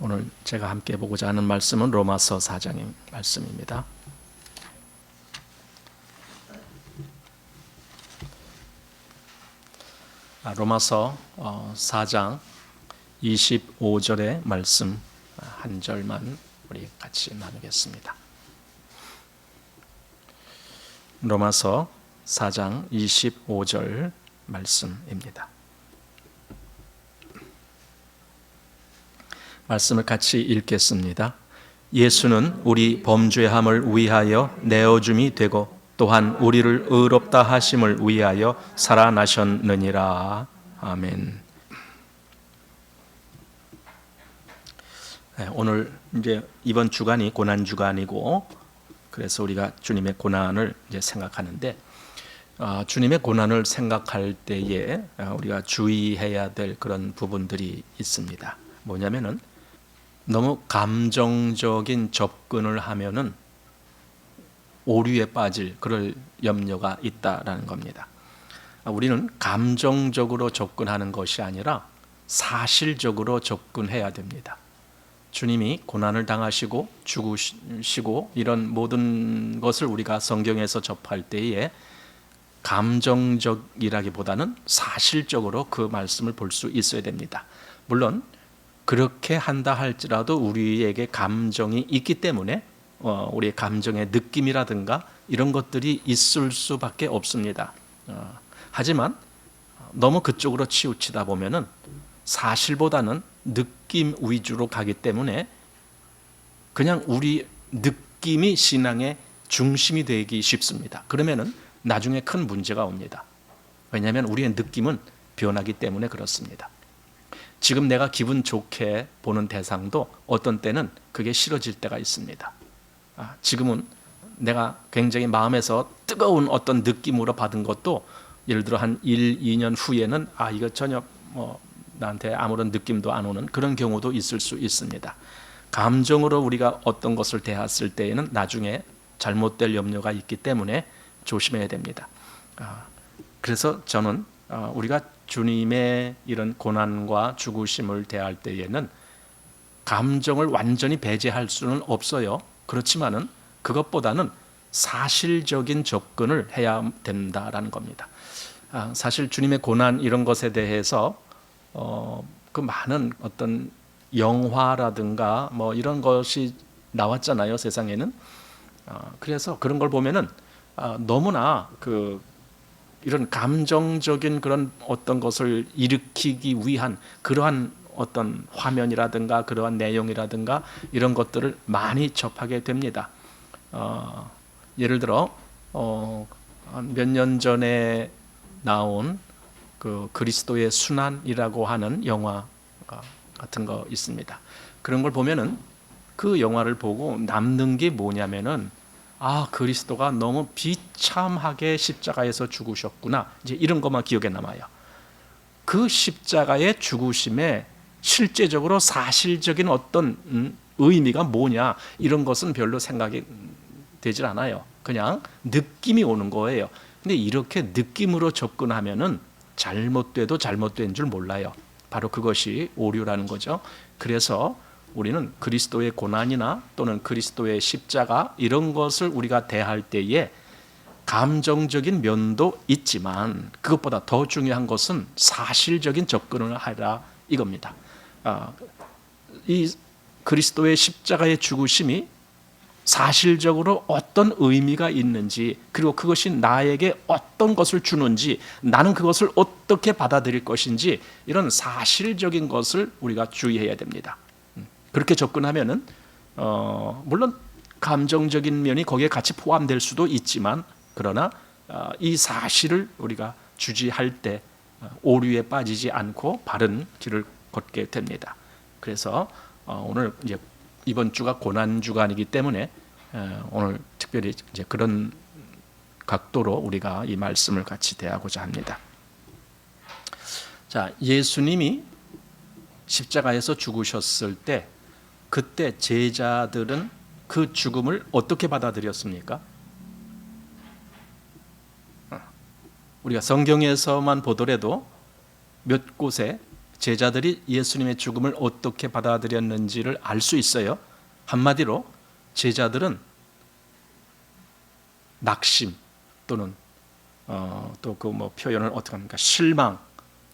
오늘 제가 함께 보고자 하는 말씀은 로마서 4장의 말씀입니다. 로마서 4장 25절의 말씀 한 절만 우리 같이 나누겠습니다. 로마서 4장 25절 말씀입니다. 말씀을 같이 읽겠습니다. 예수는 우리 범죄함을 위하여 내어줌이 되고 또한 우리를 의롭다 하심을 위하여 살아나셨느니라. 아멘. 오늘 이제 이번 주간이 고난 주간이고, 그래서 우리가 주님의 고난을 이제 생각하는데, 주님의 고난을 생각할 때에 우리가 주의해야 될 그런 부분들이 있습니다. 뭐냐면은 너무 감정적인 접근을 하면은 오류에 빠질 그럴 염려가 있다라는 겁니다. 우리는 감정적으로 접근하는 것이 아니라 사실적으로 접근해야 됩니다. 주님이 고난을 당하시고 죽으시고 이런 모든 것을 우리가 성경에서 접할 때에 감정적이라기보다는 사실적으로 그 말씀을 볼 수 있어야 됩니다. 물론 그렇게 한다 할지라도 우리에게 감정이 있기 때문에 우리의 감정의 느낌이라든가 이런 것들이 있을 수밖에 없습니다. 하지만 너무 그쪽으로 치우치다 보면은 사실보다는 느낌 위주로 가기 때문에 그냥 우리 느낌이 신앙의 중심이 되기 쉽습니다. 그러면은 나중에 큰 문제가 옵니다. 왜냐하면 우리의 느낌은 변하기 때문에 그렇습니다. 지금 내가 기분 좋게 보는 대상도 어떤 때는 그게 싫어질 때가 있습니다. 지금은 내가 굉장히 마음에서 뜨거운 어떤 느낌으로 받은 것도 예를 들어 한 1, 2년 후에는 이거 전혀 나한테 아무런 느낌도 안 오는 그런 경우도 있을 수 있습니다. 감정으로 우리가 어떤 것을 대했을 때에는 나중에 잘못될 염려가 있기 때문에 조심해야 됩니다. 그래서 저는 우리가 주님의 이런 고난과 죽으심을 대할 때에는 감정을 완전히 배제할 수는 없어요. 그렇지만은 그것보다는 사실적인 접근을 해야 된다라는 겁니다. 사실 주님의 고난 이런 것에 대해서 그 많은 어떤 영화라든가 뭐 이런 것이 나왔잖아요, 세상에는. 그래서 그런 걸 보면은 너무나 이런 감정적인 그런 어떤 것을 일으키기 위한 그러한 어떤 화면이라든가 그러한 내용이라든가 이런 것들을 많이 접하게 됩니다. 예를 들어 몇 년 전에 나온 그 그리스도의 순환이라고 하는 영화 같은 거 있습니다. 그런 걸 보면은 그 영화를 보고 남는 게 뭐냐면은 그리스도가 너무 비참하게 십자가에서 죽으셨구나. 이제 이런 것만 기억에 남아요. 그 십자가의 죽으심에 실제적으로 사실적인 어떤 의미가 뭐냐 이런 것은 별로 생각이 되질 않아요. 그냥 느낌이 오는 거예요. 근데 이렇게 느낌으로 접근하면은 잘못돼도 잘못된 줄 몰라요. 바로 그것이 오류라는 거죠. 그래서 우리는 그리스도의 고난이나 또는 그리스도의 십자가 이런 것을 우리가 대할 때에 감정적인 면도 있지만 그것보다 더 중요한 것은 사실적인 접근을 하라 이겁니다. 이 그리스도의 십자가의 죽으심이 사실적으로 어떤 의미가 있는지, 그리고 그것이 나에게 어떤 것을 주는지, 나는 그것을 어떻게 받아들일 것인지, 이런 사실적인 것을 우리가 주의해야 됩니다. 그렇게 접근하면은 물론 감정적인 면이 거기에 같이 포함될 수도 있지만, 그러나 이 사실을 우리가 주지할 때 오류에 빠지지 않고 바른 길을 걷게 됩니다. 그래서 오늘 이제 이번 주가 고난 주간이기 때문에 오늘 특별히 이제 그런 각도로 우리가 이 말씀을 같이 대하고자 합니다. 자, 예수님이 십자가에서 죽으셨을 때 그때 제자들은 그 죽음을 어떻게 받아들였습니까? 우리가 성경에서만 보더라도 몇 곳에 제자들이 예수님의 죽음을 어떻게 받아들였는지를 알 수 있어요. 한마디로 제자들은 낙심 또는 또 그 뭐 표현을 어떻게 합니까? 실망,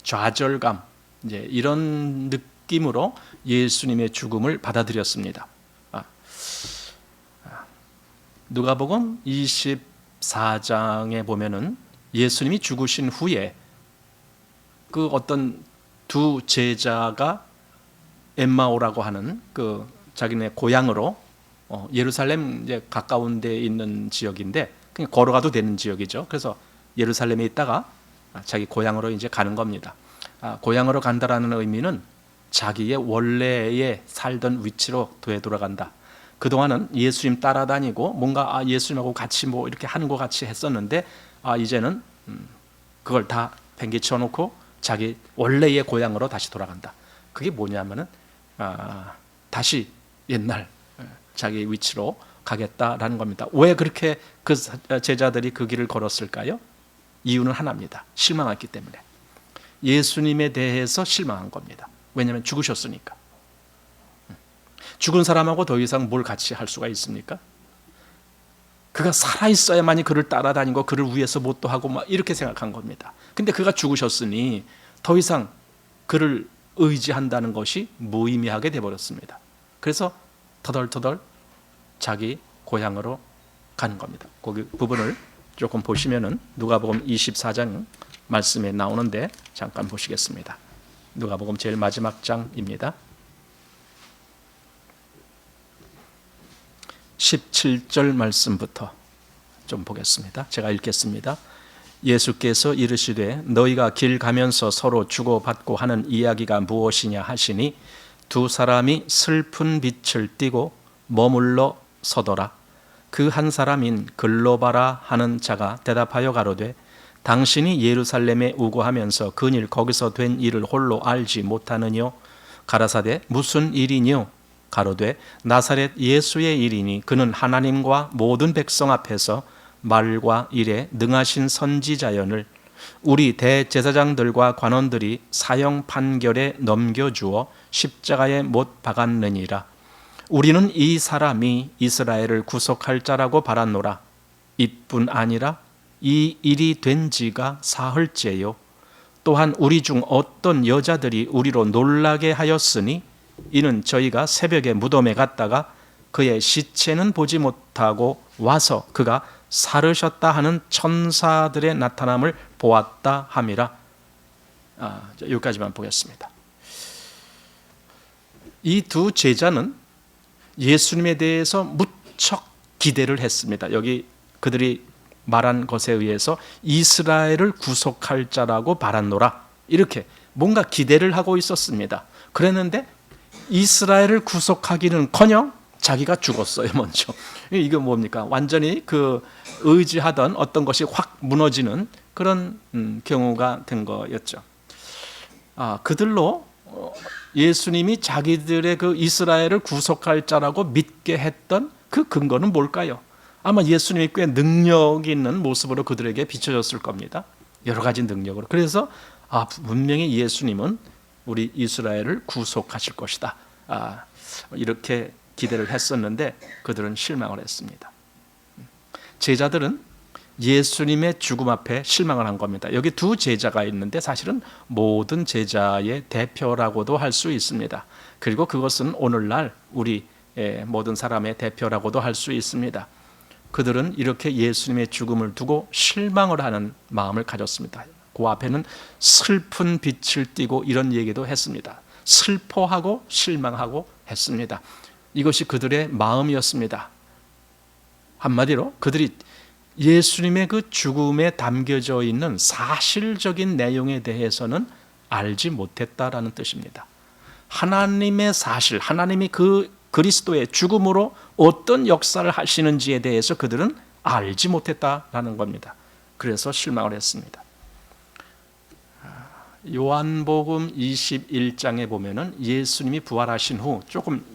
좌절감, 이제 이런 느낌으로 예수님의 죽음을 받아들였습니다. 누가복음 24장에 보면은 예수님이 죽으신 후에 그 어떤 두 제자가 엠마오라고 하는 그 자기네 고향으로 예루살렘 이제 가까운 데 있는 지역인데 그냥 걸어가도 되는 지역이죠. 그래서 예루살렘에 있다가 자기 고향으로 이제 가는 겁니다. 고향으로 간다라는 의미는 자기의 원래에 살던 위치로 되돌아간다. 그동안은 예수님 따라다니고 뭔가 예수님하고 같이 뭐 이렇게 하는 것 같이 했었는데 이제는 그걸 다 팽개쳐 놓고 자기 원래의 고향으로 다시 돌아간다. 그게 뭐냐면은 다시 옛날 자기 위치로 가겠다라는 겁니다. 왜 그렇게 그 제자들이 그 길을 걸었을까요? 이유는 하나입니다. 실망했기 때문에. 예수님에 대해서 실망한 겁니다. 왜냐하면 죽으셨으니까. 죽은 사람하고 더 이상 뭘 같이 할 수가 있습니까? 그가 살아있어야만이 그를 따라다니고 그를 위해서 뭣도 하고 막 이렇게 생각한 겁니다. 근데 그가 죽으셨으니 더 이상 그를 의지한다는 것이 무의미하게 되어버렸습니다. 그래서 터덜터덜 자기 고향으로 가는 겁니다. 그 부분을 조금 보시면은 누가복음 24장 말씀에 나오는데 잠깐 보시겠습니다. 누가복음 제일 마지막 장입니다. 17절 말씀부터 좀 보겠습니다. 제가 읽겠습니다. 예수께서 이르시되 너희가 길 가면서 서로 주고받고 하는 이야기가 무엇이냐 하시니 두 사람이 슬픈 빛을 띠고 머물러 서더라. 그 한 사람인 글로바라 하는 자가 대답하여 가로되 당신이 예루살렘에 우고하면서 근일 거기서 된 일을 홀로 알지 못하느뇨? 가라사대 무슨 일이뇨? 가로되 나사렛 예수의 일이니 그는 하나님과 모든 백성 앞에서 말과 일에 능하신 선지자연을 우리 대제사장들과 관원들이 사형 판결에 넘겨주어 십자가에 못 박았느니라. 우리는 이 사람이 이스라엘을 구속할 자라고 바랐노라. 이뿐 아니라 이 일이 된 지가 사흘째요. 또한 우리 중 어떤 여자들이 우리로 놀라게 하였으니 이는 저희가 새벽에 무덤에 갔다가 그의 시체는 보지 못하고 와서 그가 살으셨다 하는 천사들의 나타남을 보았다 함이라. 여기까지만 보겠습니다. 이 두 제자는 예수님에 대해서 무척 기대를 했습니다. 여기 그들이 말한 것에 의해서 이스라엘을 구속할 자라고 바랐노라. 이렇게 뭔가 기대를 하고 있었습니다. 그랬는데 이스라엘을 구속하기는커녕 자기가 죽었어요. 먼저. 이거 뭡니까? 완전히 그 의지하던 어떤 것이 확 무너지는 그런 경우가 된 거였죠. 그들로 예수님이 자기들의 그 이스라엘을 구속할 자라고 믿게 했던 그 근거는 뭘까요? 아마 예수님이 꽤 능력 있는 모습으로 그들에게 비춰졌을 겁니다. 여러 가지 능력으로. 그래서 분명히 예수님은 우리 이스라엘을 구속하실 것이다. 이렇게 기대를 했었는데 그들은 실망을 했습니다. 제자들은 예수님의 죽음 앞에 실망을 한 겁니다. 여기 두 제자가 있는데 사실은 모든 제자의 대표라고도 할 수 있습니다. 그리고 그것은 오늘날 우리 모든 사람의 대표라고도 할 수 있습니다. 그들은 이렇게 예수님의 죽음을 두고 실망을 하는 마음을 가졌습니다. 그 앞에는 슬픈 빛을 띠고 이런 얘기도 했습니다. 슬퍼하고 실망하고 했습니다. 이것이 그들의 마음이었습니다. 한마디로 그들이 예수님의 그 죽음에 담겨져 있는 사실적인 내용에 대해서는 알지 못했다라는 뜻입니다. 하나님의 사실, 하나님이 그 그리스도의 죽음으로 어떤 역사를 하시는지에 대해서 그들은 알지 못했다라는 겁니다. 그래서 실망을 했습니다. 요한복음 21장에 보면은 예수님이 부활하신 후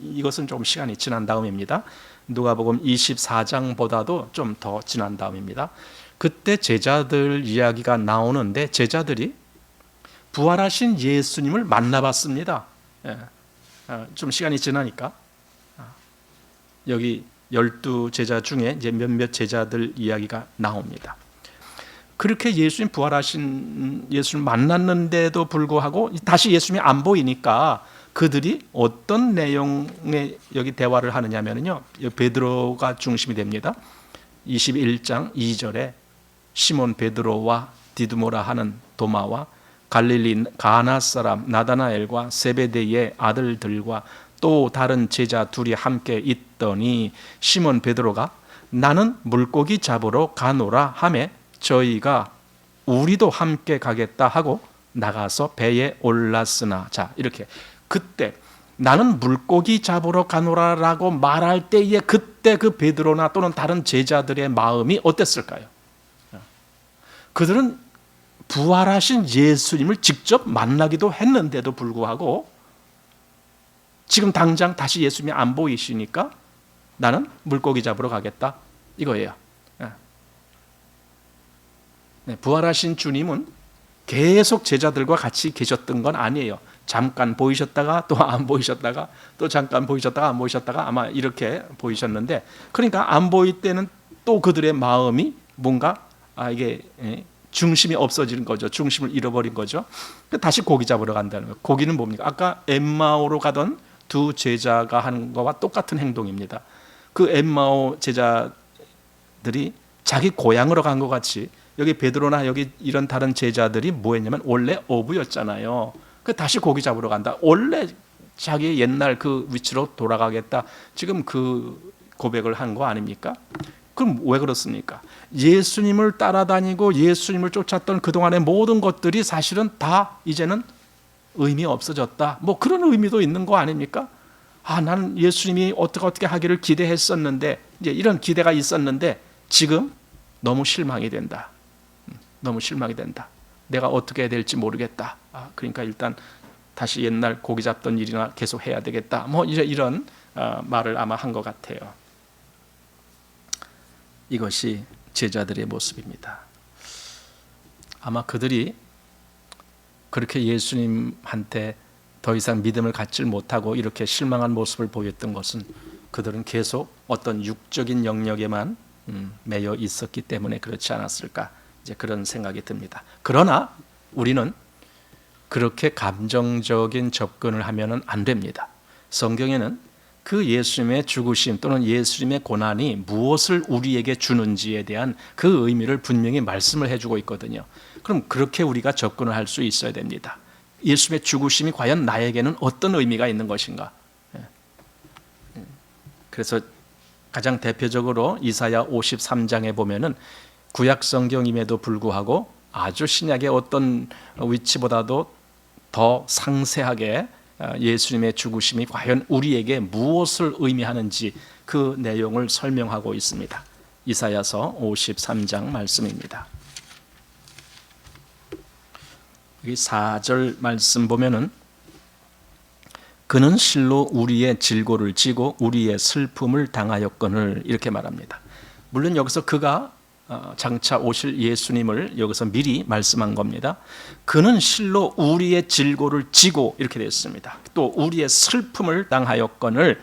이것은 조금 시간이 지난 다음입니다. 누가복음 24장보다도 좀 더 지난 다음입니다. 그때 제자들 이야기가 나오는데 제자들이 부활하신 예수님을 만나봤습니다. 예. 좀 시간이 지나니까 여기 12제자 중에 이제 몇몇 제자들 이야기가 나옵니다. 그렇게 예수님 부활하신 예수를 만났는데도 불구하고 다시 예수님이 안 보이니까 그들이 어떤 내용의 여기 대화를 하느냐면요, 베드로가 중심이 됩니다. 21장 2절에 시몬 베드로와 디두모라 하는 도마와 갈릴리 가나 사람 나다나엘과 세베대의 아들들과 또 다른 제자 둘이 함께 있더니 시몬 베드로가 나는 물고기 잡으러 가노라 하매 저희가 우리도 함께 가겠다 하고 나가서 배에 올랐으나, 자, 이렇게 그때 나는 물고기 잡으러 가노라라고 말할 때에 그때 그 베드로나 또는 다른 제자들의 마음이 어땠을까요? 그들은 부활하신 예수님을 직접 만나기도 했는데도 불구하고 지금 당장 다시 예수님이 안 보이시니까 나는 물고기 잡으러 가겠다, 이거예요. 부활하신 주님은 계속 제자들과 같이 계셨던 건 아니에요. 잠깐 보이셨다가 또 안 보이셨다가 또 잠깐 보이셨다가 안 보이셨다가 아마 이렇게 보이셨는데, 그러니까 안 보일 때는 또 그들의 마음이 뭔가 이게 중심이 없어지는 거죠. 중심을 잃어버린 거죠. 다시 고기 잡으러 간다는 거예요. 고기는 뭡니까? 아까 엠마오로 가던 두 제자가 하는 거와 똑같은 행동입니다. 그 엠마오 제자들이 자기 고향으로 간 것 같이 여기 베드로나 여기 이런 다른 제자들이 뭐 했냐면 원래 어부였잖아요. 그 다시 고기 잡으러 간다. 원래 자기 옛날 그 위치로 돌아가겠다. 지금 그 고백을 한 거 아닙니까? 그럼 왜 그렇습니까? 예수님을 따라다니고 예수님을 쫓았던 그동안의 모든 것들이 사실은 다 이제는 의미 없어졌다. 뭐 그런 의미도 있는 거 아닙니까? 나는 예수님이 어떻게 하기를 기대했었는데, 이제 이런 기대가 있었는데 지금 너무 실망이 된다. 너무 실망이 된다. 내가 어떻게 해야 될지 모르겠다. 그러니까 일단 다시 옛날 고기 잡던 일이나 계속 해야 되겠다. 뭐 이런 말을 아마 한 것 같아요. 이것이 제자들의 모습입니다. 아마 그들이 그렇게 예수님한테 더 이상 믿음을 갖지 못하고 이렇게 실망한 모습을 보였던 것은 그들은 계속 어떤 육적인 영역에만 매여 있었기 때문에 그렇지 않았을까, 이제 그런 생각이 듭니다. 그러나 우리는 그렇게 감정적인 접근을 하면은 안 됩니다. 성경에는 그 예수님의 죽으심 또는 예수님의 고난이 무엇을 우리에게 주는지에 대한 그 의미를 분명히 말씀을 해주고 있거든요. 그럼 그렇게 우리가 접근을 할 수 있어야 됩니다. 예수님의 죽으심이 과연 나에게는 어떤 의미가 있는 것인가? 그래서 가장 대표적으로 이사야 53장에 보면은 구약 성경임에도 불구하고 아주 신약의 어떤 위치보다도 더 상세하게 예수님의 죽으심이 과연 우리에게 무엇을 의미하는지 그 내용을 설명하고 있습니다. 이사야서 53장 말씀입니다. 여기 4절 말씀 보면은 그는 실로 우리의 질고를 지고 우리의 슬픔을 당하였거늘, 이렇게 말합니다. 물론 여기서 그가 장차 오실 예수님을 여기서 미리 말씀한 겁니다. 그는 실로 우리의 질고를 지고, 이렇게 되어 있습니다. 또 우리의 슬픔을 당하였거늘,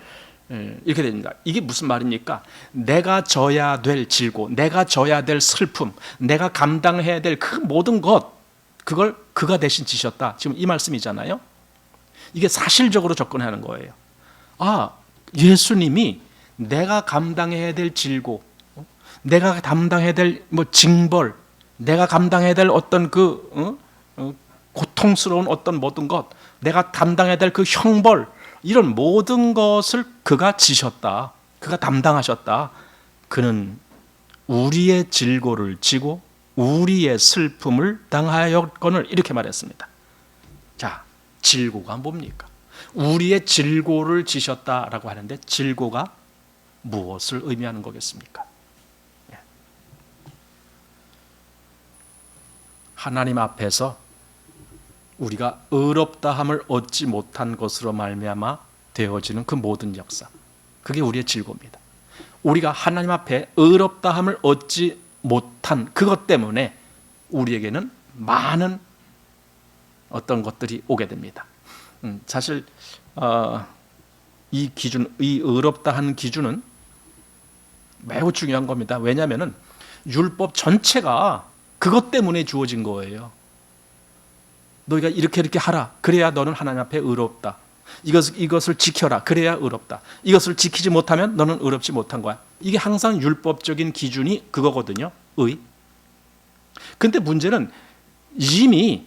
이렇게 됩니다. 이게 무슨 말입니까? 내가 져야 될 질고, 내가 져야 될 슬픔, 내가 감당해야 될 그 모든 것, 그걸 그가 대신 지셨다. 지금 이 말씀이잖아요. 이게 사실적으로 접근하는 거예요. 예수님이 내가 감당해야 될 질고, 내가 감당해야 될 징벌, 내가 감당해야 될 어떤 고통스러운 어떤 모든 것, 내가 감당해야 될 그 형벌, 이런 모든 것을 그가 지셨다. 그가 담당하셨다. 그는 우리의 질고를 지고 우리의 슬픔을 당하였거늘, 이렇게 말했습니다. 자, 질고가 뭡니까? 우리의 질고를 지셨다라고 하는데 질고가 무엇을 의미하는 거겠습니까? 하나님 앞에서 우리가 의롭다함을 얻지 못한 것으로 말미암아 되어지는 그 모든 역사, 그게 우리의 질고입니다. 우리가 하나님 앞에 의롭다함을 얻지 못한 그것 때문에 우리에게는 많은 어떤 것들이 오게 됩니다. 사실 이 기준, 이 의롭다 하는 기준은 매우 중요한 겁니다. 왜냐하면 율법 전체가 그것 때문에 주어진 거예요. 너희가 이렇게 하라. 그래야 너는 하나님 앞에 의롭다. 이것을 지켜라. 그래야 의롭다. 이것을 지키지 못하면 너는 의롭지 못한 거야. 이게 항상 율법적인 기준이 그거거든요. 의. 근데 문제는 이미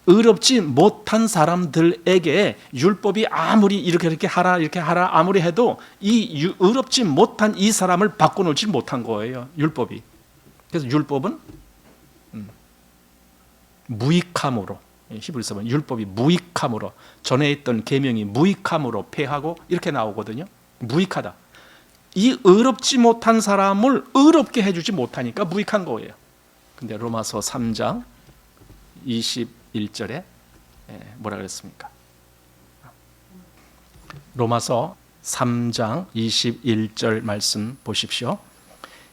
의롭지 못한 사람들에게 율법이 아무리 이렇게 하라 아무리 해도 이 의롭지 못한 이 사람을 바꿔놓지 못한 거예요. 율법이. 그래서 율법은 무익함으로, 히브리서 보면 율법이 무익함으로, 전에 있던 계명이 무익함으로 폐하고 이렇게 나오거든요. 무익하다. 이 의롭지 못한 사람을 의롭게 해주지 못하니까 무익한 거예요. 근데 로마서 3장 21절에 뭐라 그랬습니까? 로마서 3장 21절 말씀 보십시오.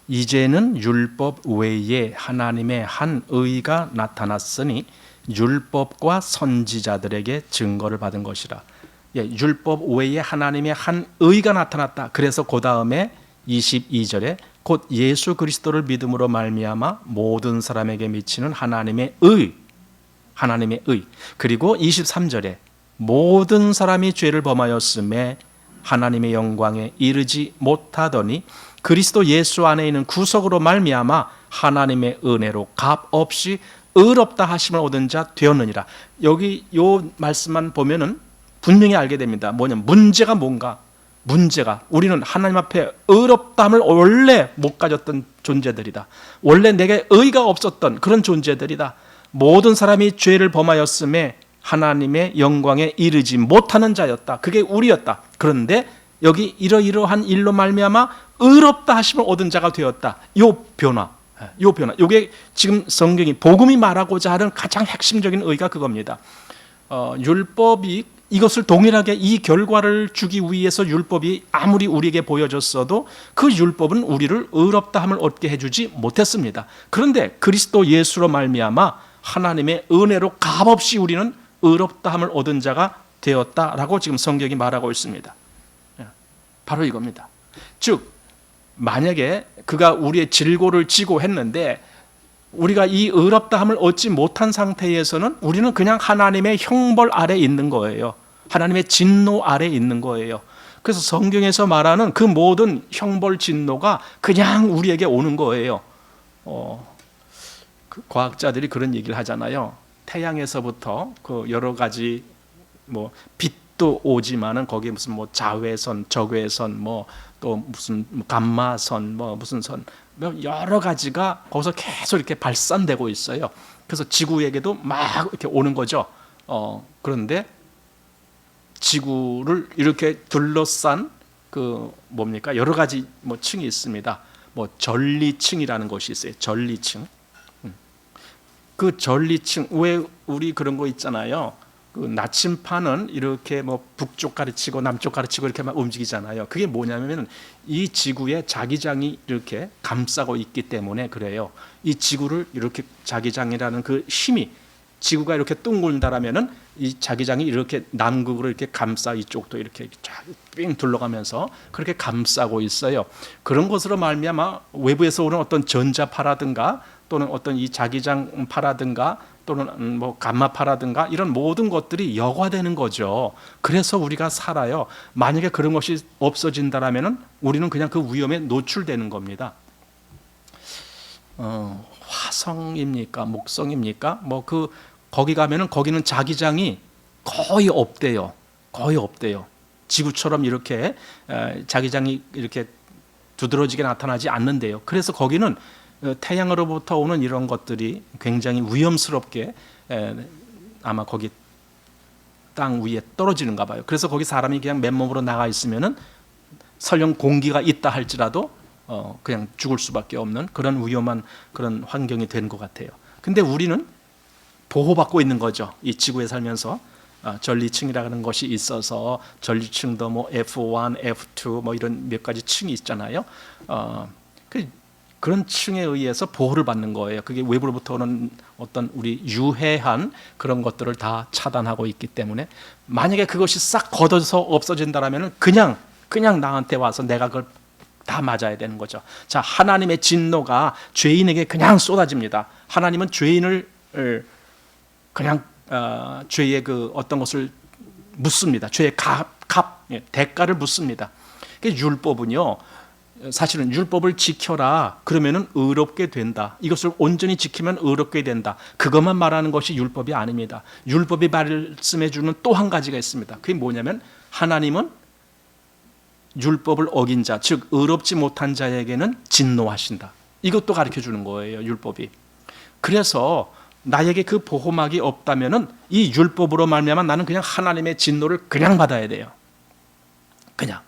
이제는 율법 외에 하나님의 한 의가 나타났으니 율법과 선지자들에게 증거를 받은 것이라. 율법 외에 하나님의 한 의가 나타났다. 그래서 그 다음에 22절에 곧 예수 그리스도를 믿음으로 말미암아 모든 사람에게 미치는 하나님의 의. 그리고 23절에 모든 사람이 죄를 범하였음에 하나님의 영광에 이르지 못하더니 그리스도 예수 안에 있는 구속으로 말미암아 하나님의 은혜로 값없이 의롭다 하심을 얻은 자 되었느니라. 여기 요 말씀만 보면은 분명히 알게 됩니다. 뭐냐면 문제가 뭔가? 문제가 우리는 하나님 앞에 의롭다함을 원래 못 가졌던 존재들이다. 원래 내게 의가 없었던 그런 존재들이다. 모든 사람이 죄를 범하였음에 하나님의 영광에 이르지 못하는 자였다. 그게 우리였다. 그런데 여기 이러이러한 일로 말미암아 의롭다 하심을 얻은 자가 되었다. 요 변화. 요게 지금 성경이 복음이 말하고자 하는 가장 핵심적인 의가 그겁니다. 율법이 이것을 동일하게 이 결과를 주기 위해서 율법이 아무리 우리에게 보여졌어도 그 율법은 우리를 의롭다함을 얻게 해주지 못했습니다. 그런데 그리스도 예수로 말미암아 하나님의 은혜로 값없이 우리는 의롭다함을 얻은 자가 되었다라고 지금 성경이 말하고 있습니다. 바로 이겁니다. 즉 만약에 그가 우리의 질고를 지고 했는데 우리가 이 의롭다함을 얻지 못한 상태에서는 우리는 그냥 하나님의 형벌 아래 있는 거예요. 하나님의 진노 아래 있는 거예요. 그래서 성경에서 말하는 그 모든 형벌 진노가 그냥 우리에게 오는 거예요. 그 과학자들이 그런 얘기를 하잖아요. 태양에서부터 그 여러 가지 뭐 빛도 오지만은 거기에 무슨 뭐 자외선, 적외선, 뭐 또 무슨 감마선, 뭐 무슨 선, 여러 가지가 거기서 계속 이렇게 발산되고 있어요. 그래서 지구에게도 막 이렇게 오는 거죠. 그런데 지구를 이렇게 둘러싼 그 뭡니까? 여러 가지 뭐 층이 있습니다. 뭐 전리층이라는 것이 있어요. 전리층. 그 전리층 왜 우리 그런 거 있잖아요. 그 나침판은 이렇게 뭐 북쪽 가르치고 남쪽 가르치고 이렇게 막 움직이잖아요. 그게 뭐냐면 이 지구에 자기장이 이렇게 감싸고 있기 때문에 그래요. 이 지구를 이렇게 자기장이라는 그 힘이 지구가 이렇게 둥근다라면은 이 자기장이 이렇게 남극으로 이렇게 감싸 이쪽도 이렇게 쫙빙 둘러가면서 그렇게 감싸고 있어요. 그런 것으로 말미암아 외부에서 오는 어떤 전자파라든가 또는 어떤 이 자기장파라든가 또는 뭐 감마파라든가 이런 모든 것들이 여과되는 거죠. 그래서 우리가 살아요. 만약에 그런 것이 없어진다라면은 우리는 그냥 그 위험에 노출되는 겁니다. 화성입니까? 목성입니까? 뭐 거기 가면은 거기는 자기장이 거의 없대요. 거의 없대요. 지구처럼 이렇게 자기장이 이렇게 두드러지게 나타나지 않는데요. 그래서 거기는 태양으로부터 오는 이런 것들이 굉장히 위험스럽게 아마 거기 땅 위에 떨어지는가 봐요. 그래서 거기 사람이 그냥 맨몸으로 나가 있으면은 설령 공기가 있다 할지라도 그냥 죽을 수밖에 없는 그런 위험한 그런 환경이 된 것 같아요. 근데 우리는 보호받고 있는 거죠. 이 지구에 살면서 전리층이라는 것이 있어서 전리층도 뭐 F1, F2 뭐 이런 몇 가지 층이 있잖아요. 그런 층에 의해서 보호를 받는 거예요. 그게 외부로부터 오는 어떤 우리 유해한 그런 것들을 다 차단하고 있기 때문에 만약에 그것이 싹 걷어서 없어진다라면 그냥 나한테 와서 내가 그걸 다 맞아야 되는 거죠. 자, 하나님의 진노가 죄인에게 그냥 쏟아집니다. 하나님은 죄인을 그냥 죄의 그 어떤 것을 묻습니다. 죄의 대가를 묻습니다. 율법은요, 사실은 율법을 지켜라 그러면은 의롭게 된다. 이것을 온전히 지키면 의롭게 된다. 그것만 말하는 것이 율법이 아닙니다. 율법이 말씀해 주는 또 한 가지가 있습니다. 그게 뭐냐면 하나님은 율법을 어긴 자, 즉 의롭지 못한 자에게는 진노하신다. 이것도 가르쳐 주는 거예요, 율법이. 그래서 나에게 그 보호막이 없다면은 이 율법으로 말미암아 나는 그냥 하나님의 진노를 그냥 받아야 돼요. 그냥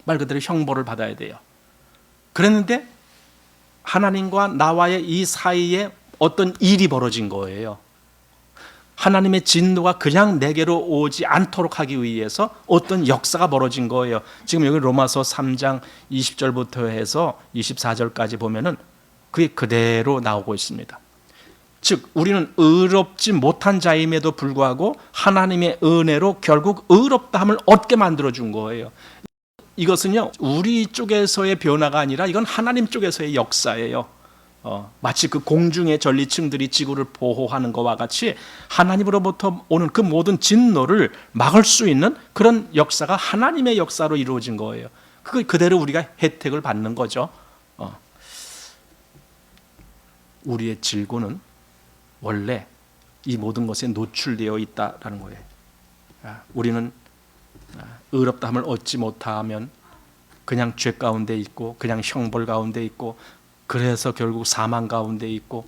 말 그대로 형벌을 받아야 돼요. 그랬는데 하나님과 나와의 이 사이에 어떤 일이 벌어진 거예요. 하나님의 진노가 그냥 내게로 오지 않도록 하기 위해서 어떤 역사가 벌어진 거예요. 지금 여기 로마서 3장 20절부터 해서 24절까지 보면은 그게 그대로 나오고 있습니다. 즉 우리는 의롭지 못한 자임에도 불구하고 하나님의 은혜로 결국 의롭다함을 얻게 만들어준 거예요. 이것은요 우리 쪽에서의 변화가 아니라 이건 하나님 쪽에서의 역사예요. 마치 그 공중의 전리층들이 지구를 보호하는 것과 같이 하나님으로부터 오는 그 모든 진노를 막을 수 있는 그런 역사가 하나님의 역사로 이루어진 거예요. 그걸 그대로 우리가 혜택을 받는 거죠. 우리의 질고는 원래 이 모든 것에 노출되어 있다라는 거예요. 우리는 의롭다함을 얻지 못하면 그냥 죄 가운데 있고 그냥 형벌 가운데 있고 그래서 결국 사망 가운데 있고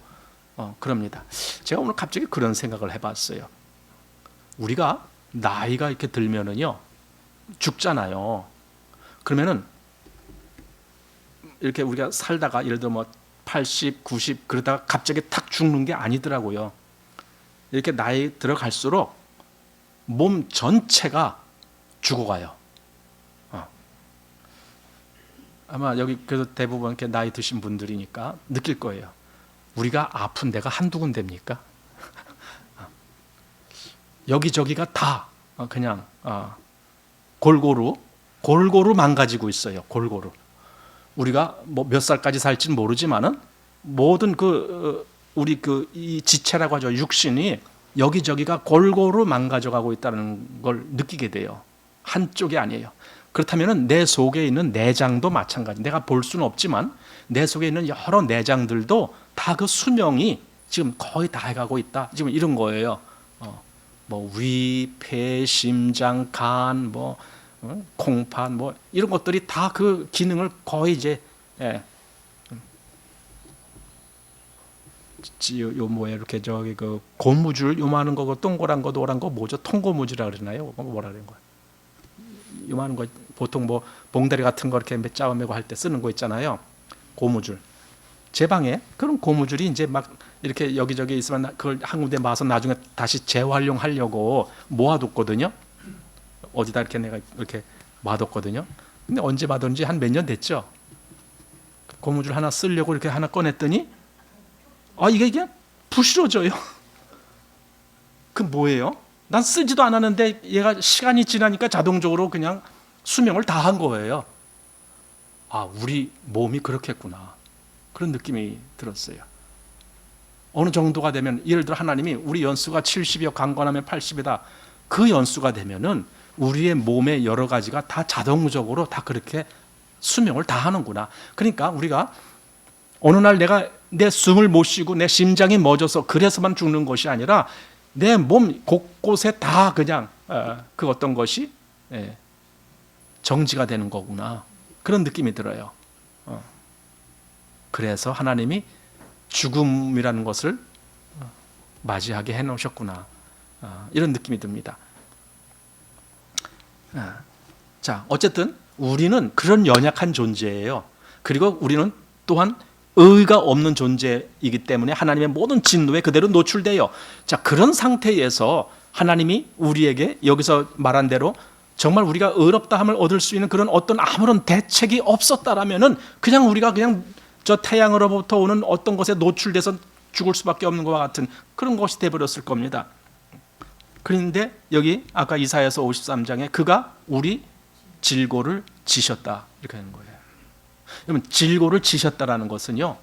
그럽니다. 제가 오늘 갑자기 그런 생각을 해봤어요. 우리가 나이가 이렇게 들면은요 죽잖아요. 그러면은 이렇게 우리가 살다가 예를 들어 뭐 80, 90 그러다가 갑자기 탁 죽는 게 아니더라고요. 이렇게 나이 들어갈수록 몸 전체가 죽어가요. 아마 여기 그래도 대부분 이렇게 나이 드신 분들이니까 느낄 거예요. 우리가 아픈 데가 한두 군데입니까? 여기저기가 다 그냥 골고루 망가지고 있어요. 골고루. 우리가 뭐 몇 살까지 살지는 모르지만은 모든 우리 이 지체라고 하죠. 육신이 여기저기가 골고루 망가져가고 있다는 걸 느끼게 돼요. 한쪽이 아니에요. 그렇다면 내 속에 있는 내장도 마찬가지. 내가 볼 수는 없지만 내 속에 있는 여러 내장들도 다 그 수명이 지금 거의 다 해가고 있다. 지금 이런 거예요. 뭐 위, 폐, 심장, 간, 뭐 콩팥, 뭐 이런 것들이 다 그 기능을 거의 이제 요 뭐야 이렇게 저기 그 고무줄 요만한 거 동그란 거 노란 거 뭐죠? 통고무줄이라 그러나요? 뭐라 그러는 거예요? 요만한 거 보통 뭐 봉다리 같은 거 이렇게 짜매고 할 때 쓰는 거 있잖아요. 고무줄. 제 방에 그런 고무줄이 이제 막 이렇게 여기저기 있으면 그걸 한 군데 모아서 나중에 다시 재활용하려고 모아뒀거든요. 어디다 이렇게 내가 이렇게 모아뒀거든요. 근데 언제 모아뒀는지 한 몇 년 됐죠. 고무줄 하나 쓰려고 이렇게 하나 꺼냈더니 이게 부스러져요. 그 뭐예요? 난 쓰지도 않았는데 얘가 시간이 지나니까 자동적으로 그냥 수명을 다한 거예요. 우리 몸이 그렇겠구나. 그런 느낌이 들었어요. 어느 정도가 되면 예를 들어 하나님이 우리 연수가 70이요 강건하면 80이다. 그 연수가 되면은 우리의 몸의 여러 가지가 다 자동적으로 다 그렇게 수명을 다하는구나. 그러니까 우리가 어느 날 내가 내 숨을 못 쉬고 내 심장이 멎어서 그래서만 죽는 것이 아니라 내 몸 곳곳에 다 그냥 그 어떤 것이 정지가 되는 거구나. 그런 느낌이 들어요. 그래서 하나님이 죽음이라는 것을 맞이하게 해놓으셨구나. 이런 느낌이 듭니다. 자, 어쨌든 우리는 그런 연약한 존재예요. 그리고 우리는 또한 의가 없는 존재이기 때문에 하나님의 모든 진노에 그대로 노출돼요. 자, 그런 상태에서 하나님이 우리에게 여기서 말한 대로 정말 우리가 의롭다함을 얻을 수 있는 그런 어떤 아무런 대책이 없었다라면은 그냥 우리가 그냥 저 태양으로부터 오는 어떤 것에 노출돼서 죽을 수밖에 없는 것과 같은 그런 것이 되어버렸을 겁니다. 그런데 여기 아까 이사야서 53장에 그가 우리 질고를 지셨다 이렇게 하는 거예요. 여러분, 질고를 지셨다라는 것은요,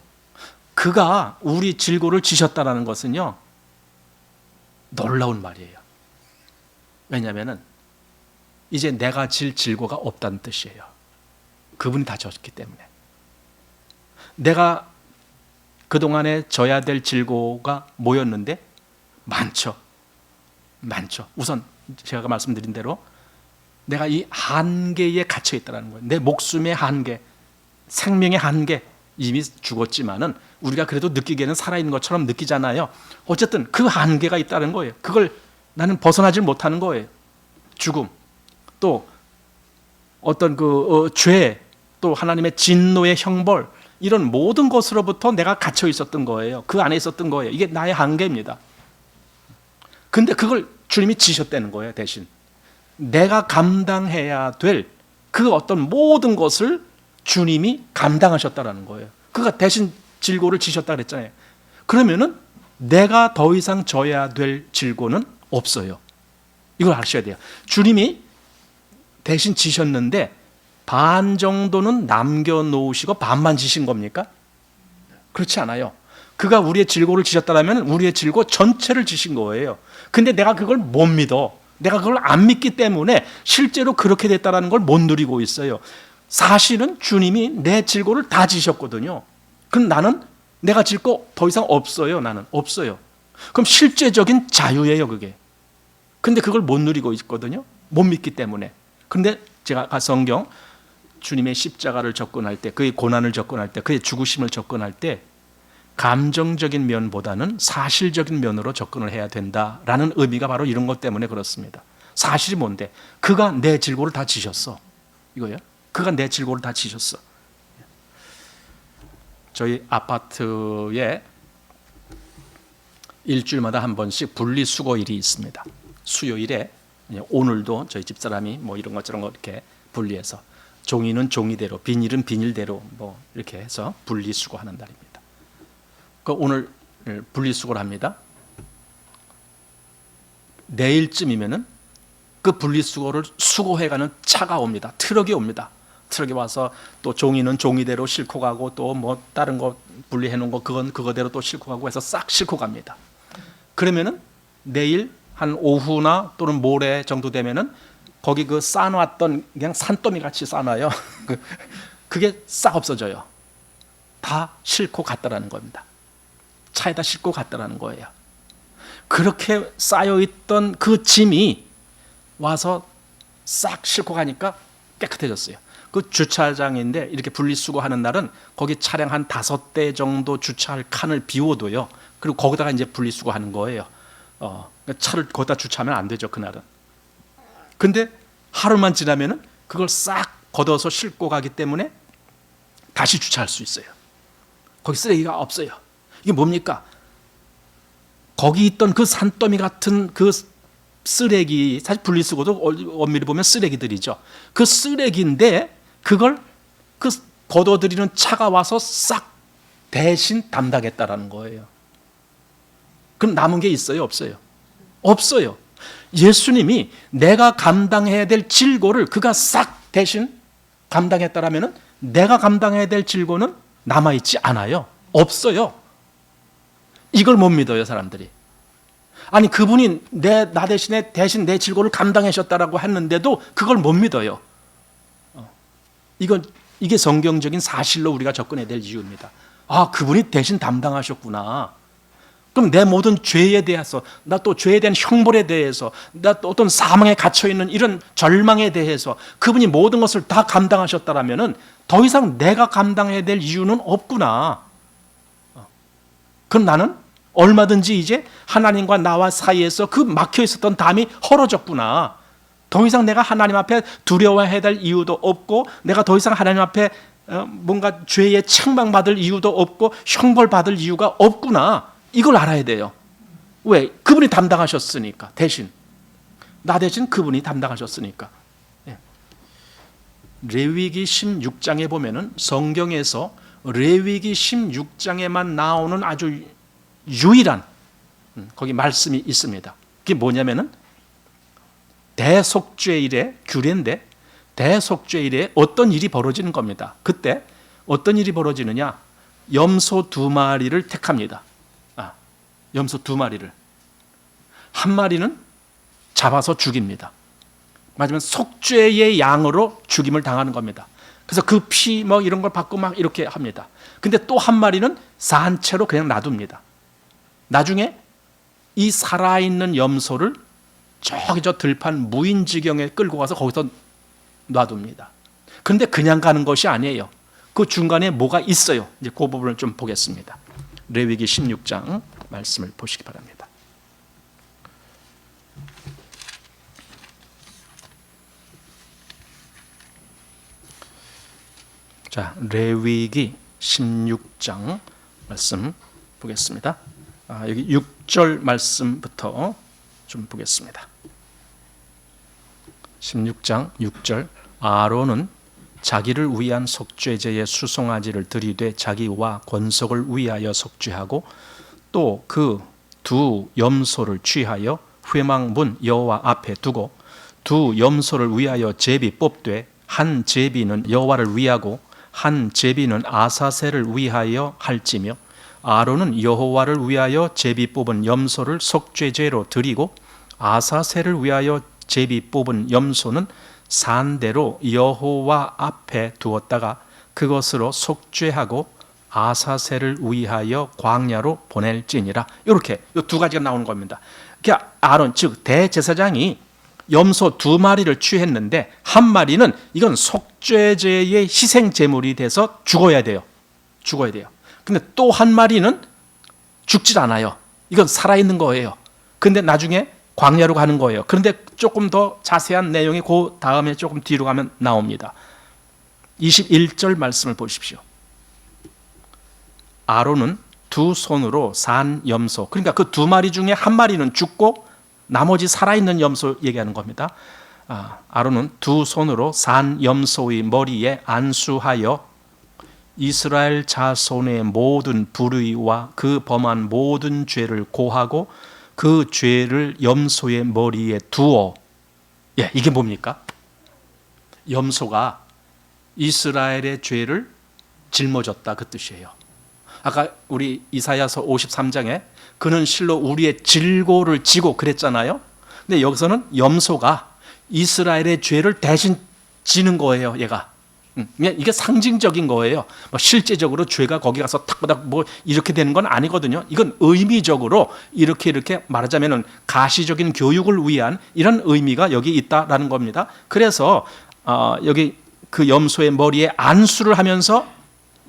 그가 우리 질고를 지셨다라는 것은요, 놀라운 말이에요. 왜냐하면은 이제 내가 질 질고가 없다는 뜻이에요. 그분이 다 졌기 때문에. 내가 그동안에 져야 될 질고가 뭐였는데? 많죠. 우선 제가 말씀드린 대로 내가 이 한계에 갇혀 있다는 거예요. 내 목숨의 한계, 생명의 한계. 이미 죽었지만은 우리가 그래도 느끼기에는 살아있는 것처럼 느끼잖아요. 어쨌든 그 한계가 있다는 거예요. 그걸 나는 벗어나질 못하는 거예요. 죽음, 또 어떤 죄, 또 하나님의 진노의 형벌, 이런 모든 것으로부터 내가 갇혀 있었던 거예요. 그 안에 있었던 거예요. 이게 나의 한계입니다. 근데 그걸 주님이 지셨다는 거예요. 대신 내가 감당해야 될 그 어떤 모든 것을 주님이 감당하셨다는 거예요. 그가 대신 질고를 지셨다 그랬잖아요. 그러면은 내가 더 이상 져야 될 질고는 없어요. 이걸 아셔야 돼요. 주님이 대신 지셨는데 반 정도는 남겨놓으시고 반만 지신 겁니까? 그렇지 않아요. 그가 우리의 질고를 지셨다면 우리의 질고 전체를 지신 거예요. 근데 내가 그걸 못 믿어. 내가 그걸 안 믿기 때문에 실제로 그렇게 됐다는 걸 못 누리고 있어요. 사실은 주님이 내 질고를 다 지셨거든요. 그럼 나는 내가 질 거 더 이상 없어요. 나는 없어요. 그럼 실제적인 자유예요, 그게. 근데 그걸 못 누리고 있거든요. 못 믿기 때문에. 근데 제가 아까 성경 주님의 십자가를 접근할 때, 그의 고난을 접근할 때, 그의 죽으심을 접근할 때 감정적인 면보다는 사실적인 면으로 접근을 해야 된다라는 의미가 바로 이런 것 때문에 그렇습니다. 사실이 뭔데? 그가 내 질고를 다 지셨어. 이거예요. 그가 내 질고를 다 지셨어. 저희 아파트에 일주일마다 한 번씩 분리수거일이 있습니다. 수요일에 오늘도 저희 집사람이 뭐 이런 것 저런 거 이렇게 분리해서 종이는 종이대로, 비닐은 비닐대로 뭐 이렇게 해서 분리수거하는 날입니다. 그 오늘 분리수거를 합니다. 내일쯤이면은 그 분리수거를 수거해가는 차가 옵니다. 트럭이 옵니다. 트럭이 와서 또 종이는 종이대로 싣고 가고 또 뭐 다른 거 분리해 놓은 거 그건 그거대로 또 싣고 가고 해서 싹 싣고 갑니다. 그러면은 내일 한 오후나 또는 모레 정도 되면은 거기 그 쌓아놨던 그냥 산더미 같이 쌓아놔요. 그게 싹 없어져요. 다 싣고 갔다라는 겁니다. 차에다 싣고 갔다라는 거예요. 그렇게 쌓여있던 그 짐이 와서 싹 싣고 가니까 깨끗해졌어요. 그 주차장인데 이렇게 분리수거하는 날은 거기 차량 한 5대 정도 주차할 칸을 비워둬요. 그리고 거기다가 이제 분리수거하는 거예요. 차를 거기다 주차하면 안 되죠, 그날은. 근데 하루만 지나면은 그걸 싹 걷어서 싣고 가기 때문에 다시 주차할 수 있어요. 거기 쓰레기가 없어요. 이게 뭡니까? 거기 있던 그 산더미 같은 그 쓰레기, 사실 분리수거도 엄밀히 보면 쓰레기들이죠. 그 쓰레기인데 그걸 그 걷어들이는 차가 와서 싹 대신 담당했다라는 거예요. 그럼 남은 게 있어요? 없어요? 없어요. 예수님이 내가 감당해야 될 질고를 그가 싹 대신 감당했다라면 내가 감당해야 될 질고는 남아있지 않아요. 없어요. 이걸 못 믿어요, 사람들이. 아니, 그분이 나 대신에 대신 내 질고를 감당하셨다라고 했는데도 그걸 못 믿어요. 이게 성경적인 사실로 우리가 접근해야 될 이유입니다. 아, 그분이 대신 담당하셨구나. 그럼 내 모든 죄에 대해서, 나 또 죄에 대한 형벌에 대해서, 나 또 어떤 사망에 갇혀있는 이런 절망에 대해서 그분이 모든 것을 다 감당하셨다라면 더 이상 내가 감당해야 될 이유는 없구나. 그럼 나는 얼마든지 이제 하나님과 나와 사이에서 그 막혀 있었던 담이 헐어졌구나. 더 이상 내가 하나님 앞에 두려워해야 될 이유도 없고, 내가 더 이상 하나님 앞에 뭔가 죄의 책망받을 이유도 없고 형벌받을 이유가 없구나. 이걸 알아야 돼요. 왜? 그분이 담당하셨으니까. 대신 나 대신 그분이 담당하셨으니까. 레위기 16장에 보면은 성경에서 레위기 16장에만 나오는 아주 유일한 거기 말씀이 있습니다. 그게 뭐냐면은 대속죄일의 규례인데, 대속죄일에 어떤 일이 벌어지는 겁니다. 그때 어떤 일이 벌어지느냐? 염소 2마리를 택합니다. 염소 2마리를. 한 마리는 잡아서 죽입니다. 맞으면 속죄의 양으로 죽임을 당하는 겁니다. 그래서 그 피 뭐 이런 걸 받고 막 이렇게 합니다. 근데 또 한 마리는 산채로 그냥 놔둡니다. 나중에 이 살아있는 염소를 저기 저 들판 무인지경에 끌고 가서 거기서 놔둡니다. 그런데 그냥 가는 것이 아니에요. 그 중간에 뭐가 있어요. 이제 그 부분을 좀 보겠습니다. 레위기 16장 말씀을 보시기 바랍니다. 자, 레위기 16장 말씀 보겠습니다. 여기 6절 말씀부터 좀 보겠습니다. 16장 6절. 아론은 자기를 위한 속죄제의 수송아지를 들이되 자기와 권속을 위하여 속죄하고 또 그 2 염소를 취하여 회막문 여호와 앞에 두고 2 염소를 위하여 제비 뽑되 한 제비는 여호와를 위하고 한 제비는 아사셀을 위하여 할지며 아론은 여호와를 위하여 제비 뽑은 염소를 속죄제로 드리고 아사셀을 위하여 제비 뽑은 염소는 산대로 여호와 앞에 두었다가 그것으로 속죄하고 아사셀을 위하여 광야로 보낼지니라. 이렇게 이 2가지가 나오는 겁니다. 그러니까 아론 즉 대제사장이 염소 2마리를 취했는데 한 마리는 이건 속죄제의 희생 제물이 돼서 죽어야 돼요. 죽어야 돼요. 근데 또 한 마리는 죽질 않아요. 이건 살아있는 거예요. 근데 나중에 광야로 가는 거예요. 그런데 조금 더 자세한 내용이 그 다음에 조금 뒤로 가면 나옵니다. 21절 말씀을 보십시오. 아론은 2 손으로 산 염소, 그러니까 그 2마리 중에 한 마리는 죽고 나머지 살아있는 염소 얘기하는 겁니다. 아론은 2 손으로 산 염소의 머리에 안수하여 이스라엘 자손의 모든 불의와 그 범한 모든 죄를 고하고 그 죄를 염소의 머리에 두어. 이게 뭡니까? 염소가 이스라엘의 죄를 짊어졌다 그 뜻이에요. 아까 우리 이사야서 53장에 그는 실로 우리의 질고를 지고 그랬잖아요. 근데 여기서는 염소가 이스라엘의 죄를 대신 지는 거예요. 얘가 이게 상징적인 거예요. 실제적으로 죄가 거기 가서 탁탁 뭐 이렇게 되는 건 아니거든요. 이건 의미적으로 이렇게 말하자면은 가시적인 교육을 위한 이런 의미가 여기 있다라는 겁니다. 그래서 여기 그 염소의 머리에 안수를 하면서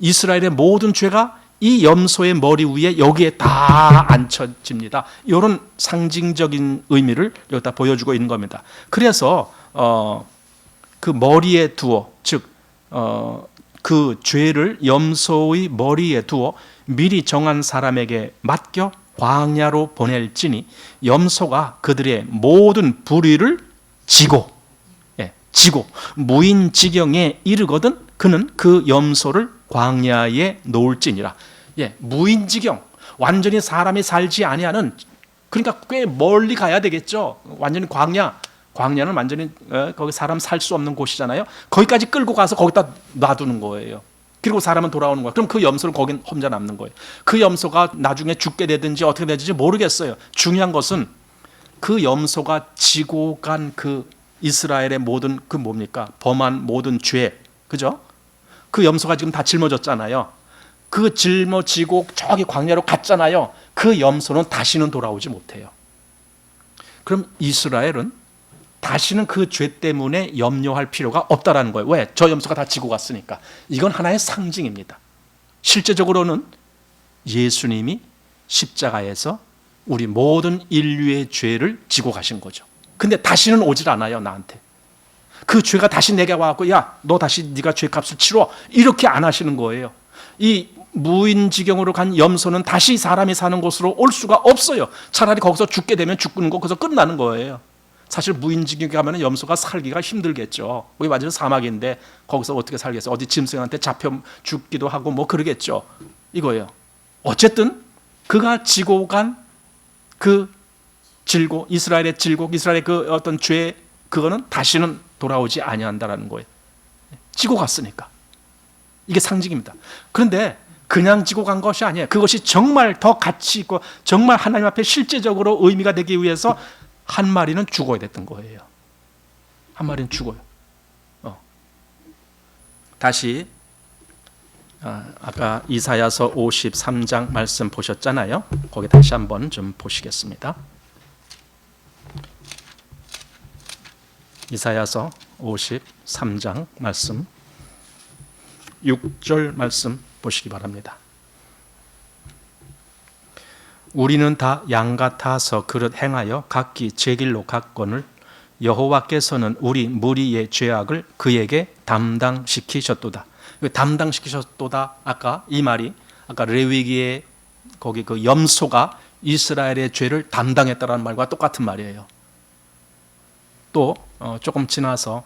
이스라엘의 모든 죄가 이 염소의 머리 위에 여기에 다 앉혀집니다. 이런 상징적인 의미를 여기다 보여주고 있는 겁니다. 그래서 그 머리에 두어, 즉 그 죄를 염소의 머리에 두어 미리 정한 사람에게 맡겨 광야로 보낼지니 염소가 그들의 모든 불의를 지고 무인지경에 이르거든 그는 그 염소를 광야에 놓을지니라. 무인지경, 완전히 사람이 살지 아니하는, 그러니까 꽤 멀리 가야 되겠죠. 완전히 광야는 완전히 거기 사람 살 수 없는 곳이잖아요. 거기까지 끌고 가서 거기다 놔두는 거예요. 그리고 사람은 돌아오는 거예요. 그럼 그 염소는 거긴 혼자 남는 거예요. 그 염소가 나중에 죽게 되든지 어떻게 되든지 모르겠어요. 중요한 것은 그 염소가 지고 간 그 이스라엘의 모든 그 뭡니까? 범한 모든 죄, 그죠? 그 염소가 지금 다 짊어졌잖아요. 그 짊어지고 저기 광야로 갔잖아요. 그 염소는 다시는 돌아오지 못해요. 그럼 이스라엘은 다시는 그 죄 때문에 염려할 필요가 없다라는 거예요. 왜? 저 염소가 다 지고 갔으니까. 이건 하나의 상징입니다. 실제적으로는 예수님이 십자가에서 우리 모든 인류의 죄를 지고 가신 거죠. 근데 다시는 오질 않아요, 나한테. 그 죄가 다시 내게 와갖고 야, 너 다시 네가 죄값을 치러, 이렇게 안 하시는 거예요. 이 무인지경으로 간 염소는 다시 사람이 사는 곳으로 올 수가 없어요. 차라리 거기서 죽게 되면 죽는 거 거기서 끝나는 거예요. 사실 무인지경에 가면 염소가 살기가 힘들겠죠. 거기 완전 사막인데 거기서 어떻게 살겠어요? 어디 짐승한테 잡혀 죽기도 하고 뭐 그러겠죠. 이거예요. 어쨌든 그가 지고 간 그 질곡, 이스라엘의 질곡, 이스라엘의 그 어떤 죄, 그거는 다시는 돌아오지 아니한다라는 거예요. 지고 갔으니까. 이게 상징입니다. 그런데 그냥 지고 간 것이 아니에요. 그것이 정말 더 가치 있고 정말 하나님 앞에 실제적으로 의미가 되기 위해서 한 마리는 죽어야 됐던 거예요. 한 마리는 죽어요. 다시 아까 이사야서 53장 말씀 보셨잖아요. 거기 다시 한번 좀 보시겠습니다. 이사야서 53장 말씀 6절 말씀 보시기 바랍니다. 우리는 다 양 같아서 그릇 행하여 각기 제 길로 갔거늘 여호와께서는 우리 무리의 죄악을 그에게 담당시키셨도다. 담당시키셨도다. 아까 이 말이 아까 레위기의 거기 그 염소가 이스라엘의 죄를 담당했다라는 말과 똑같은 말이에요. 또 조금 지나서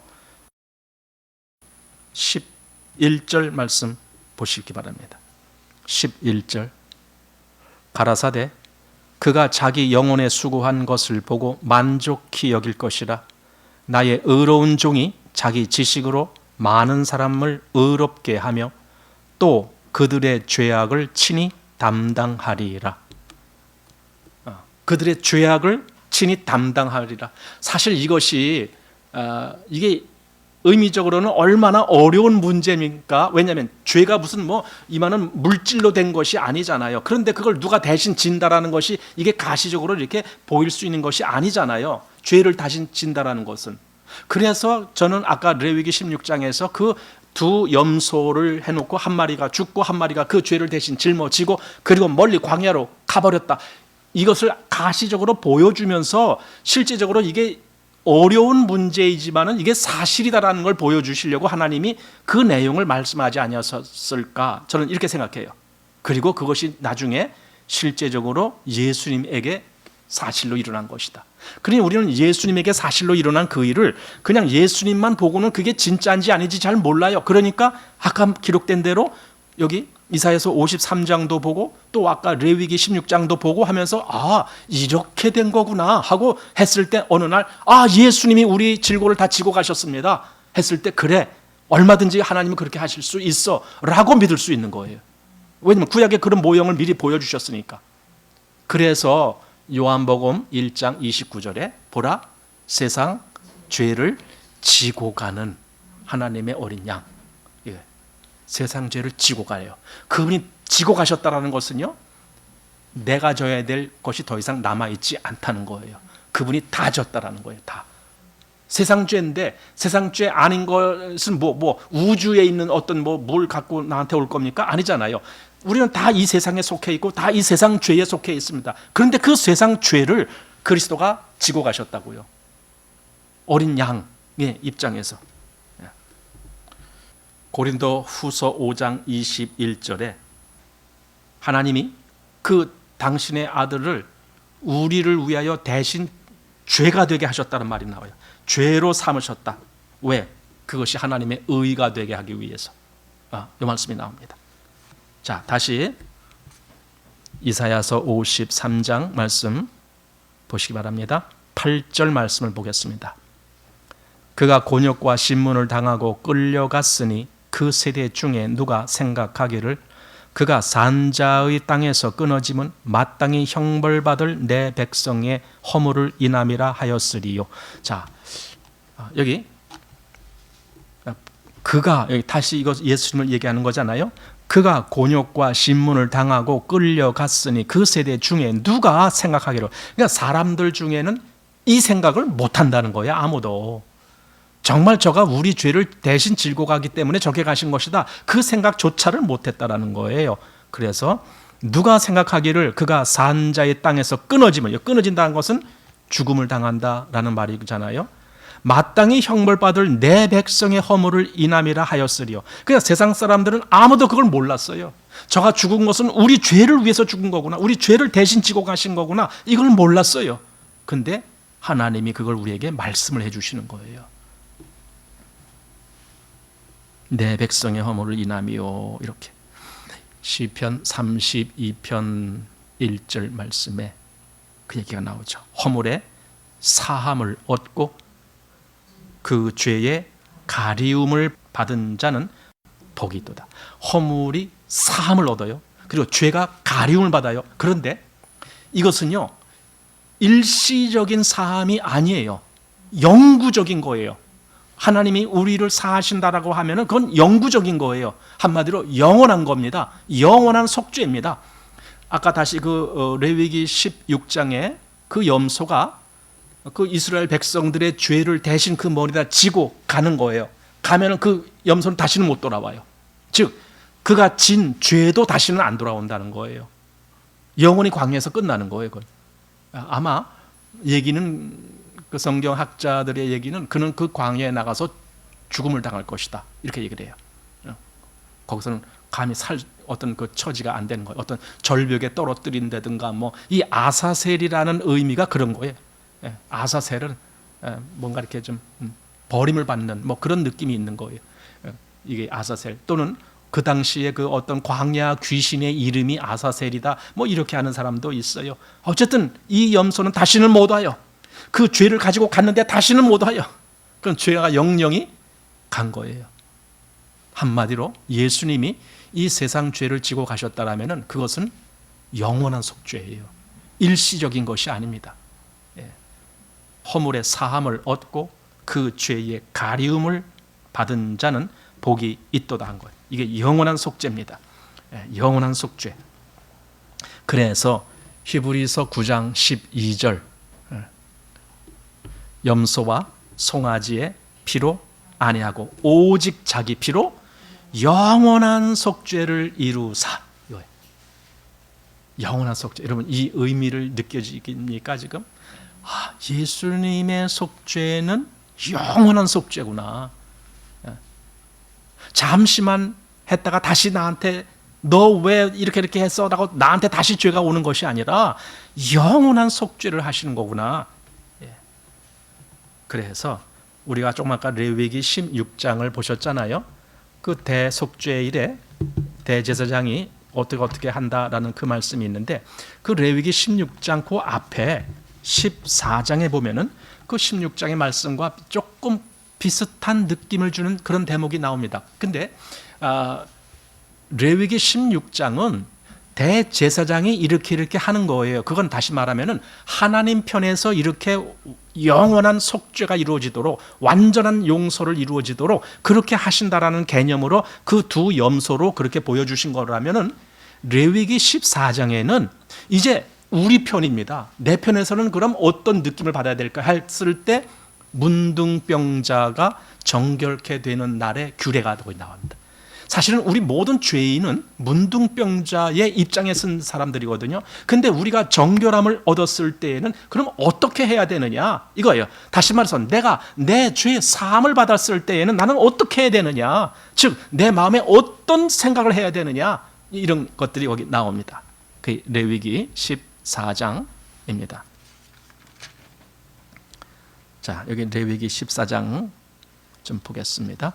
11절 말씀 보시기 바랍니다. 11절 가라사대 그가 자기 영혼에 수고한 것을 보고 만족히 여길 것이라. 나의 의로운 종이 자기 지식으로 많은 사람을 의롭게 하며 또 그들의 죄악을 친히 담당하리라. 그들의 죄악을 친히 담당하리라. 사실 이것이 이게 의미적으로는 얼마나 어려운 문제입니까? 왜냐하면 죄가 무슨 뭐 이만한 물질로 된 것이 아니잖아요. 그런데 그걸 누가 대신 진다라는 것이 이게 가시적으로 이렇게 보일 수 있는 것이 아니잖아요. 죄를 대신 진다라는 것은. 그래서 저는 아까 레위기 16장에서 그 두 염소를 해놓고 한 마리가 죽고 한 마리가 그 죄를 대신 짊어지고 그리고 멀리 광야로 가버렸다. 이것을 가시적으로 보여주면서 실제적으로 이게 어려운 문제이지만은 이게 사실이다라는 걸 보여주시려고 하나님이 그 내용을 말씀하지 아니었을까 저는 이렇게 생각해요. 그리고 그것이 나중에 실제적으로 예수님에게 사실로 일어난 것이다. 그러니 우리는 예수님에게 사실로 일어난 그 일을 그냥 예수님만 보고는 그게 진짜인지 아닌지 잘 몰라요. 그러니까 아까 기록된 대로 여기 이사야서 53장도 보고 또 아까 레위기 16장도 보고 하면서 아 이렇게 된 거구나 하고 했을 때 어느 날 아 예수님이 우리 질고를 다 지고 가셨습니다 했을 때 그래 얼마든지 하나님은 그렇게 하실 수 있어 라고 믿을 수 있는 거예요. 왜냐하면 구약에 그런 모형을 미리 보여주셨으니까. 그래서 요한복음 1장 29절에 보라 세상 죄를 지고 가는 하나님의 어린 양. 세상 죄를 지고 가요. 그분이 지고 가셨다는 것은요, 내가 져야 될 것이 더 이상 남아있지 않다는 거예요. 그분이 다 졌다라는 거예요. 다. 세상 죄인데 세상 죄 아닌 것은 뭐 우주에 있는 어떤 뭘 갖고 나한테 올 겁니까? 아니잖아요. 우리는 다 이 세상에 속해 있고 다 이 세상 죄에 속해 있습니다. 그런데 그 세상 죄를 그리스도가 지고 가셨다고요. 어린 양의 입장에서. 고린도 후서 5장 21절에 하나님이 그 당신의 아들을 우리를 위하여 대신 죄가 되게 하셨다는 말이 나와요. 죄로 삼으셨다. 왜? 그것이 하나님의 의가 되게 하기 위해서. 이 말씀이 나옵니다. 자, 다시 이사야서 53장 말씀 보시기 바랍니다. 8절 말씀을 보겠습니다. 그가 곤욕과 신문을 당하고 끌려갔으니 그 세대 중에 누가 생각하기를 그가 산자의 땅에서 끊어짐은 마땅히 형벌받을 내 백성의 허물을 인함이라 하였으리요. 자, 여기 그가 여기 다시 이거 예수님을 얘기하는 거잖아요. 그가 곤욕과 신문을 당하고 끌려갔으니 그 세대 중에 누가 생각하기를, 그러니까 사람들 중에는 이 생각을 못 한다는 거예요. 아무도. 정말 저가 우리 죄를 대신 질고 가기 때문에 저렇게 가신 것이다. 그 생각조차를 못했다라는 거예요. 그래서 누가 생각하기를 그가 산자의 땅에서 끊어지면, 끊어진다는 것은 죽음을 당한다라는 말이잖아요. 마땅히 형벌받을 내 백성의 허물을 인함이라 하였으리요. 그러니까 세상 사람들은 아무도 그걸 몰랐어요. 저가 죽은 것은 우리 죄를 위해서 죽은 거구나. 우리 죄를 대신 지고 가신 거구나. 이걸 몰랐어요. 근데 하나님이 그걸 우리에게 말씀을 해주시는 거예요. 내 백성의 허물을 인하미요. 이렇게 시편 32편 1절 말씀에 그 얘기가 나오죠. 허물의 사함을 얻고 그 죄의 가리움을 받은 자는 복이 있도다. 허물이 사함을 얻어요. 그리고 죄가 가리움을 받아요. 그런데 이것은요, 일시적인 사함이 아니에요. 영구적인 거예요. 하나님이 우리를 사하신다라고 하면은 그건 영구적인 거예요. 한마디로 영원한 겁니다. 영원한 속죄입니다. 아까 다시 레위기 16장에 그 염소가 그 이스라엘 백성들의 죄를 대신 그 머리에다 지고 가는 거예요. 가면은 그 염소는 다시는 못 돌아와요. 즉 그가 진 죄도 다시는 안 돌아온다는 거예요. 영원히 광야에서 끝나는 거예요. 그건. 아마 얘기는 그 성경 학자들의 얘기는 그는 그 광야에 나가서 죽음을 당할 것이다. 이렇게 얘기를 해요. 거기서는 감히 살 어떤 그 처지가 안 되는 거예요. 어떤 절벽에 떨어뜨린다든가 뭐 이 아사셀이라는 의미가 그런 거예요. 아사셀은 뭔가 이렇게 좀 버림을 받는 뭐 그런 느낌이 있는 거예요. 이게 아사셀 또는 그 당시에 그 어떤 광야 귀신의 이름이 아사셀이다. 뭐 이렇게 하는 사람도 있어요. 어쨌든 이 염소는 다시는 못 와요. 그 죄를 가지고 갔는데 다시는 못 와요. 그럼 죄가 영영이 간 거예요. 한마디로 예수님이 이 세상 죄를 지고 가셨다라면은 그것은 영원한 속죄예요. 일시적인 것이 아닙니다. 허물의 사함을 얻고 그 죄의 가리움을 받은 자는 복이 있도다 한 거예요. 이게 영원한 속죄입니다. 영원한 속죄. 그래서 히브리서 9장 12절 염소와 송아지의 피로 아니하고 오직 자기 피로 영원한 속죄를 이루사. 영원한 속죄. 여러분 이 의미를 느껴지십니까 지금? 예수님의 속죄는 영원한 속죄구나. 잠시만 했다가 다시 나한테 너 왜 이렇게 했어? 라고 나한테 다시 죄가 오는 것이 아니라 영원한 속죄를 하시는 거구나. 그래서 우리가 조금 아까 레위기 16장을 보셨잖아요. 그 대속죄일에 대제사장이 어떻게 한다라는 그 말씀이 있는데 그 레위기 16장 그 앞에 14장에 보면은 그 16장의 말씀과 조금 비슷한 느낌을 주는 그런 대목이 나옵니다. 근데 레위기 16장은 대제사장이 이렇게 하는 거예요. 그건 다시 말하면은 하나님 편에서 이렇게 영원한 속죄가 이루어지도록 완전한 용서를 이루어지도록 그렇게 하신다라는 개념으로 그 두 염소로 그렇게 보여주신 거라면은 레위기 14장에는 이제 우리 편입니다. 내 편에서는 그럼 어떤 느낌을 받아야 될까 했을 때 문둥병자가 정결케 되는 날에 규례가 나옵니다. 사실은 우리 모든 죄인은 문둥병자의 입장에 쓴 사람들이거든요. 근데 우리가 정결함을 얻었을 때에는 그럼 어떻게 해야 되느냐? 이거예요. 다시 말해서 내가 내 죄 사함을 받았을 때에는 나는 어떻게 해야 되느냐? 즉 내 마음에 어떤 생각을 해야 되느냐? 이런 것들이 여기 나옵니다. 그 레위기 14장입니다. 자, 여기 레위기 14장 좀 보겠습니다.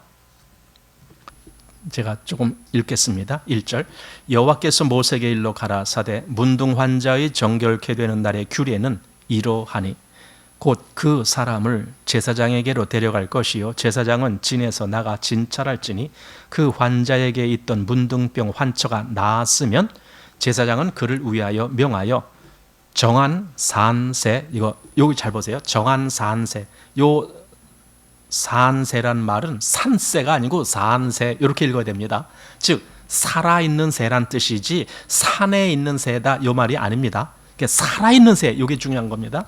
제가 조금 읽겠습니다. 1절 여호와께서 모세에게 일러 가라사대 문둥 환자의 정결케 되는 날의 규례는 이러하니 곧 그 사람을 제사장에게로 데려갈 것이요 제사장은 진에서 나가 진찰할지니 그 환자에게 있던 문둥병 환처가 나았으면 제사장은 그를 위하여 명하여 정한 산세 이거 여기 잘 보세요. 정한 산세 요 산새란 말은 산새가 아니고 산새 이렇게 읽어야 됩니다. 즉 살아있는 새란 뜻이지 산에 있는 새다 이 말이 아닙니다. 살아있는 새 이게 중요한 겁니다.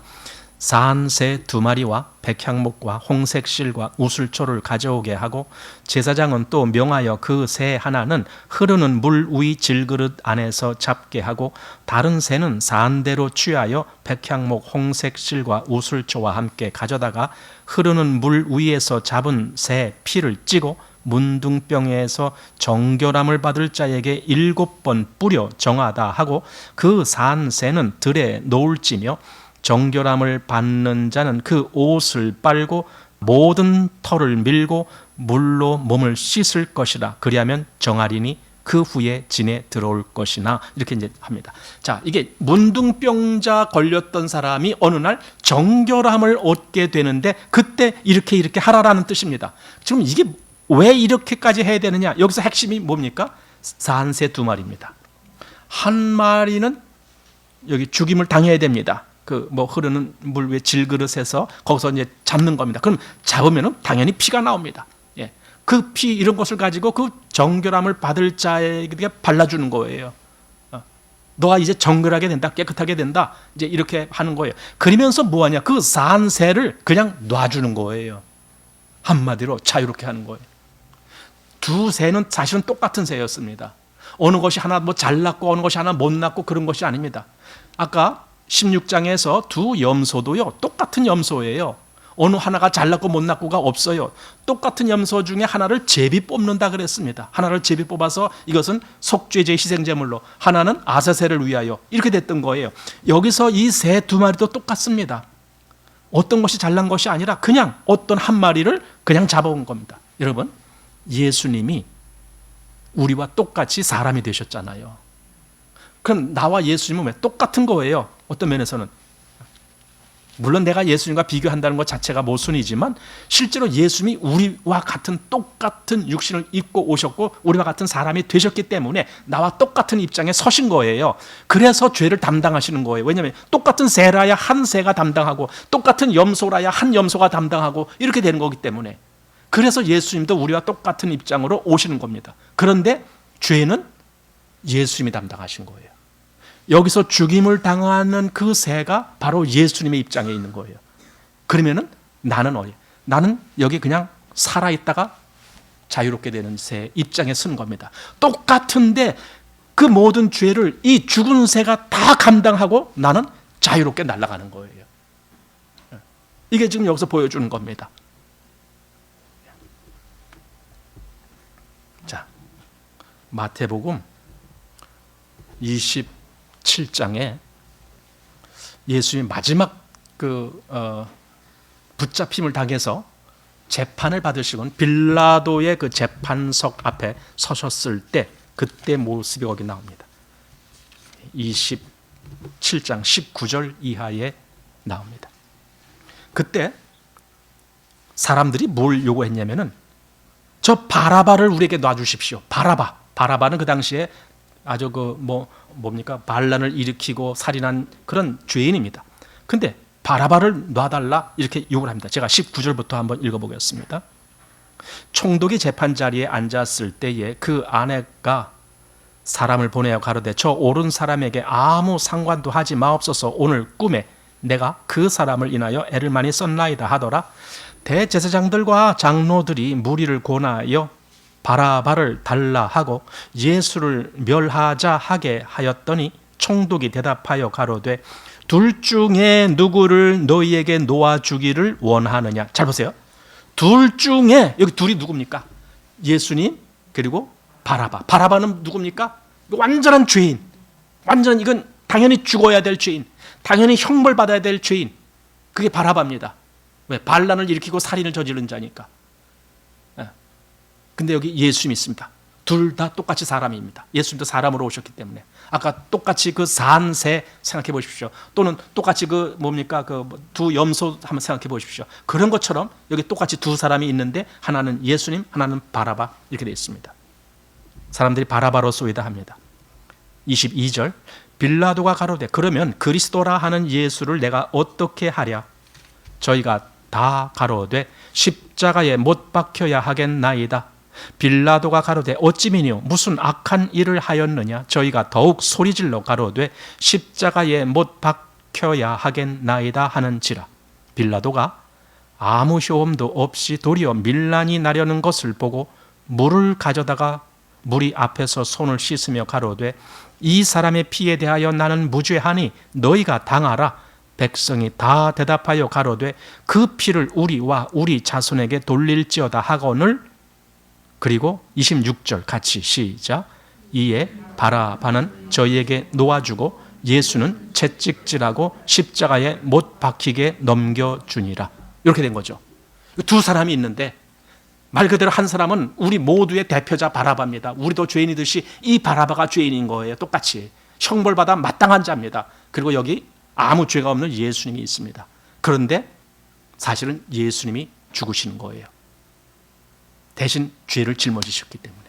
산새 2마리와 백향목과 홍색실과 우슬초를 가져오게 하고 제사장은 또 명하여 그 새 하나는 흐르는 물 위 질그릇 안에서 잡게 하고 다른 새는 산대로 취하여 백향목 홍색실과 우슬초와 함께 가져다가 흐르는 물 위에서 잡은 새 피를 찌고 문둥병에서 정결함을 받을 자에게 7번 뿌려 정하다 하고 그 산새는 들에 놓을지며 정결함을 받는 자는 그 옷을 빨고 모든 털을 밀고 물로 몸을 씻을 것이라. 그리하면 정하리니 그 후에 진에 들어올 것이나. 이렇게 이제 합니다. 자, 이게 문둥병자 걸렸던 사람이 어느 날 정결함을 얻게 되는데 그때 이렇게 하라라는 뜻입니다. 지금 이게 왜 이렇게까지 해야 되느냐? 여기서 핵심이 뭡니까? 산새 2마리입니다. 한 마리는 여기 죽임을 당해야 됩니다. 그 뭐 흐르는 물 위에 질그릇에서 거기서 이제 잡는 겁니다. 그럼 잡으면은 당연히 피가 나옵니다. 예. 그 피 이런 것을 가지고 그 정결함을 받을 자에게 발라주는 거예요. 너가 이제 정결하게 된다, 깨끗하게 된다, 이제 이렇게 하는 거예요. 그러면서 뭐하냐? 그 산새를 그냥 놔주는 거예요. 한마디로 자유롭게 하는 거예요. 두 새는 사실은 똑같은 새였습니다. 어느 것이 하나 뭐 잘났고 어느 것이 하나 못났고 그런 것이 아닙니다. 아까 16장에서 두 염소도요, 똑같은 염소예요. 어느 하나가 잘났고 못났고가 없어요. 똑같은 염소 중에 하나를 제비 뽑는다 그랬습니다. 하나를 제비 뽑아서 이것은 속죄제 희생제물로, 하나는 아사셀을 위하여, 이렇게 됐던 거예요. 여기서 이 새 2마리도 똑같습니다. 어떤 것이 잘난 것이 아니라 그냥 어떤 한 마리를 그냥 잡아온 겁니다. 여러분, 예수님이 우리와 똑같이 사람이 되셨잖아요. 그럼 나와 예수님은 왜 똑같은 거예요? 어떤 면에서는 물론 내가 예수님과 비교한다는 것 자체가 모순이지만 실제로 예수님이 우리와 같은 똑같은 육신을 입고 오셨고 우리와 같은 사람이 되셨기 때문에 나와 똑같은 입장에 서신 거예요. 그래서 죄를 담당하시는 거예요. 왜냐하면 똑같은 새라야 한 새가 담당하고 똑같은 염소라야 한 염소가 담당하고 이렇게 되는 거기 때문에, 그래서 예수님도 우리와 똑같은 입장으로 오시는 겁니다. 그런데 죄는 예수님이 담당하신 거예요. 여기서 죽임을 당하는 그 새가 바로 예수님의 입장에 있는 거예요. 그러면은 나는 어디? 나는 여기 그냥 살아있다가 자유롭게 되는 새 입장에 선 겁니다. 똑같은데 그 모든 죄를 이 죽은 새가 다 감당하고 나는 자유롭게 날아가는 거예요. 이게 지금 여기서 보여주는 겁니다. 자, 마태복음 27장에 예수님이 마지막 붙잡힘을 당해서 재판을 받으시곤 빌라도의 그 재판석 앞에 서셨을 때 그때 모습이 거기 나옵니다. 27장 19절 이하에 나옵니다. 그때 사람들이 뭘 요구했냐면은 저 바라바를 우리에게 놔주십시오. 바라바는 그 당시에 아주 뭡니까? 반란을 일으키고 살인한 그런 죄인입니다. 근데 바라바를 놔달라 이렇게 요구를 합니다. 제가 19절부터 한번 읽어보겠습니다. 총독이 재판 자리에 앉았을 때에 그 아내가 사람을 보내어 가로되 저 옳은 사람에게 아무 상관도 하지 마옵소서. 오늘 꿈에 내가 그 사람을 인하여 애를 많이 썼나이다 하더라. 대제사장들과 장로들이 무리를 권하여 바라바를 달라 하고 예수를 멸하자 하게 하였더니 총독이 대답하여 가로되 둘 중에 누구를 너희에게 놓아주기를 원하느냐. 잘 보세요. 둘 중에, 여기 둘이 누굽니까? 예수님 그리고 바라바는 누굽니까? 완전한 죄인, 완전 이건 당연히 죽어야 될 죄인, 당연히 형벌받아야 될 죄인, 그게 바라바입니다. 왜? 반란을 일으키고 살인을 저지른 자니까. 근데 여기 예수님이 있습니다. 둘 다 똑같이 사람입니다. 예수님도 사람으로 오셨기 때문에. 아까 똑같이 그 산새 생각해 보십시오. 또는 똑같이 그 두 염소 한번 생각해 보십시오. 그런 것처럼 여기 똑같이 두 사람이 있는데 하나는 예수님, 하나는 바라바, 이렇게 되어 있습니다. 사람들이 바라바로 쏘이다 합니다. 22절 빌라도가 가로되 그러면 그리스도라 하는 예수를 내가 어떻게 하랴? 저희가 다 가로되 십자가에 못 박혀야 하겠나이다. 빌라도가 가로되 어찌미뇨 무슨 악한 일을 하였느냐? 저희가 더욱 소리질러 가로되 십자가에 못 박혀야 하겠나이다 하는지라. 빌라도가 아무 효험도 없이 도리어 밀란이 나려는 것을 보고 물을 가져다가 무리 앞에서 손을 씻으며 가로되 이 사람의 피에 대하여 나는 무죄하니 너희가 당하라. 백성이 다 대답하여 가로되 그 피를 우리와 우리 자손에게 돌릴지어다 하거늘. 그리고 26절 같이 시작. 이에 바라바는 저희에게 놓아주고 예수는 채찍질하고 십자가에 못 박히게 넘겨주니라. 이렇게 된 거죠. 두 사람이 있는데 말 그대로 한 사람은 우리 모두의 대표자 바라바입니다. 우리도 죄인이듯이 이 바라바가 죄인인 거예요. 똑같이 형벌받아 마땅한 자입니다. 그리고 여기 아무 죄가 없는 예수님이 있습니다. 그런데 사실은 예수님이 죽으시는 거예요. 대신 죄를 짊어지셨기 때문에.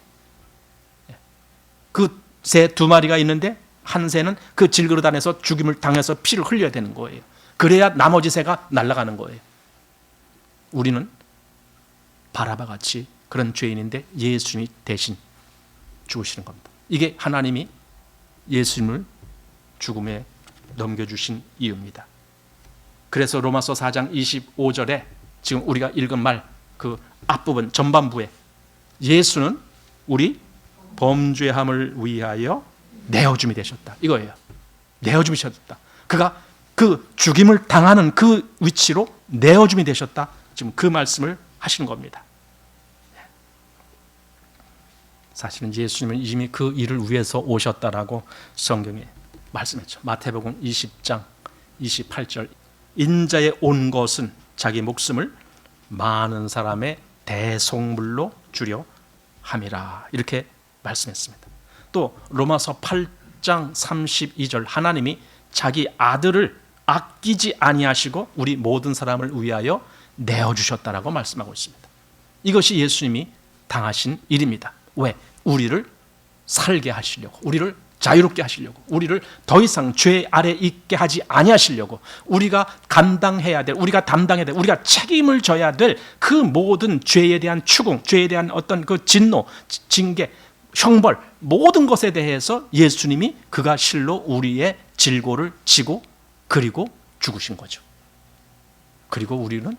그 새 두 마리가 있는데 한 새는 그 질그릇 안에서 죽임을 당해서 피를 흘려야 되는 거예요. 그래야 나머지 새가 날아가는 거예요. 우리는 바라바 같이 그런 죄인인데 예수님이 대신 죽으시는 겁니다. 이게 하나님이 예수님을 죽음에 넘겨주신 이유입니다. 그래서 로마서 4장 25절에 지금 우리가 읽은 말 그 앞부분 전반부에 예수는 우리 범죄함을 위하여 내어줌이 되셨다. 이거예요. 내어줌이 되셨다. 그가 그 죽임을 당하는 그 위치로 내어줌이 되셨다. 지금 그 말씀을 하시는 겁니다. 사실은 예수님은 이미 그 일을 위해서 오셨다라고 성경에 말씀했죠. 마태복음 20장 28절 인자에 온 것은 자기 목숨을 많은 사람의 대속물로 주려 함이라 이렇게 말씀했습니다. 또 로마서 8장 32절 하나님이 자기 아들을 아끼지 아니하시고 우리 모든 사람을 위하여 내어주셨다라고 말씀하고 있습니다. 이것이 예수님이 당하신 일입니다. 왜? 우리를 살게 하시려고, 우리를 자유롭게 하시려고, 우리를 더 이상 죄 아래 있게 하지 아니하시려고, 우리가 감당해야 될, 우리가 담당해야 될, 우리가 책임을 져야 될 그 모든 죄에 대한 추궁, 죄에 대한 어떤 그 진노, 징계, 형벌 모든 것에 대해서 예수님이 그가 실로 우리의 질고를 지고 그리고 죽으신 거죠. 그리고 우리는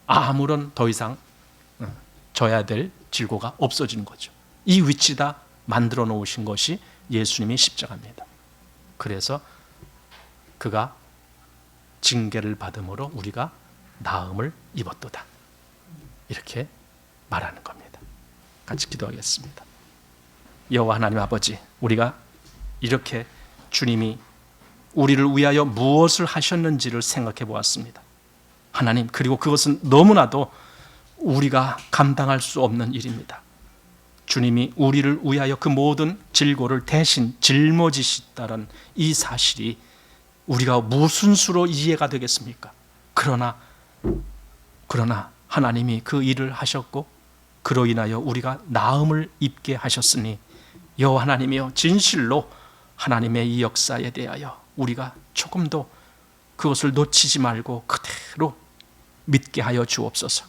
아무런 더 이상 져야 될 질고가 없어지는 거죠. 이 위치다 만들어 놓으신 것이 예수님의 십자가입니다. 그래서 그가 징계를 받음으로 우리가 나음을 입었도다. 이렇게 말하는 겁니다. 같이 기도하겠습니다. 여호와 하나님 아버지, 우리가 이렇게 주님이 우리를 위하여 무엇을 하셨는지를 생각해 보았습니다. 하나님, 그리고 그것은 너무나도 우리가 감당할 수 없는 일입니다. 주님이 우리를 위하여 그 모든 질고를 대신 짊어지셨다는 이 사실이 우리가 무슨 수로 이해가 되겠습니까? 그러나 하나님이 그 일을 하셨고 그로 인하여 우리가 나음을 입게 하셨으니 여호와 하나님이여, 진실로 하나님의 이 역사에 대하여 우리가 조금도 그것을 놓치지 말고 그대로 믿게 하여 주옵소서.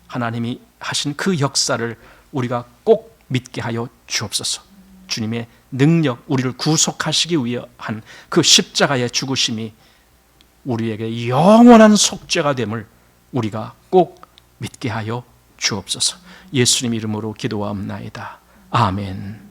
하나님이 하신 그 역사를 우리가 꼭 믿게 하여 주옵소서. 주님의 능력, 우리를 구속하시기 위한 그 십자가의 죽으심이 우리에게 영원한 속죄가 됨을 우리가 꼭 믿게 하여 주옵소서. 예수님 이름으로 기도하옵나이다. 아멘.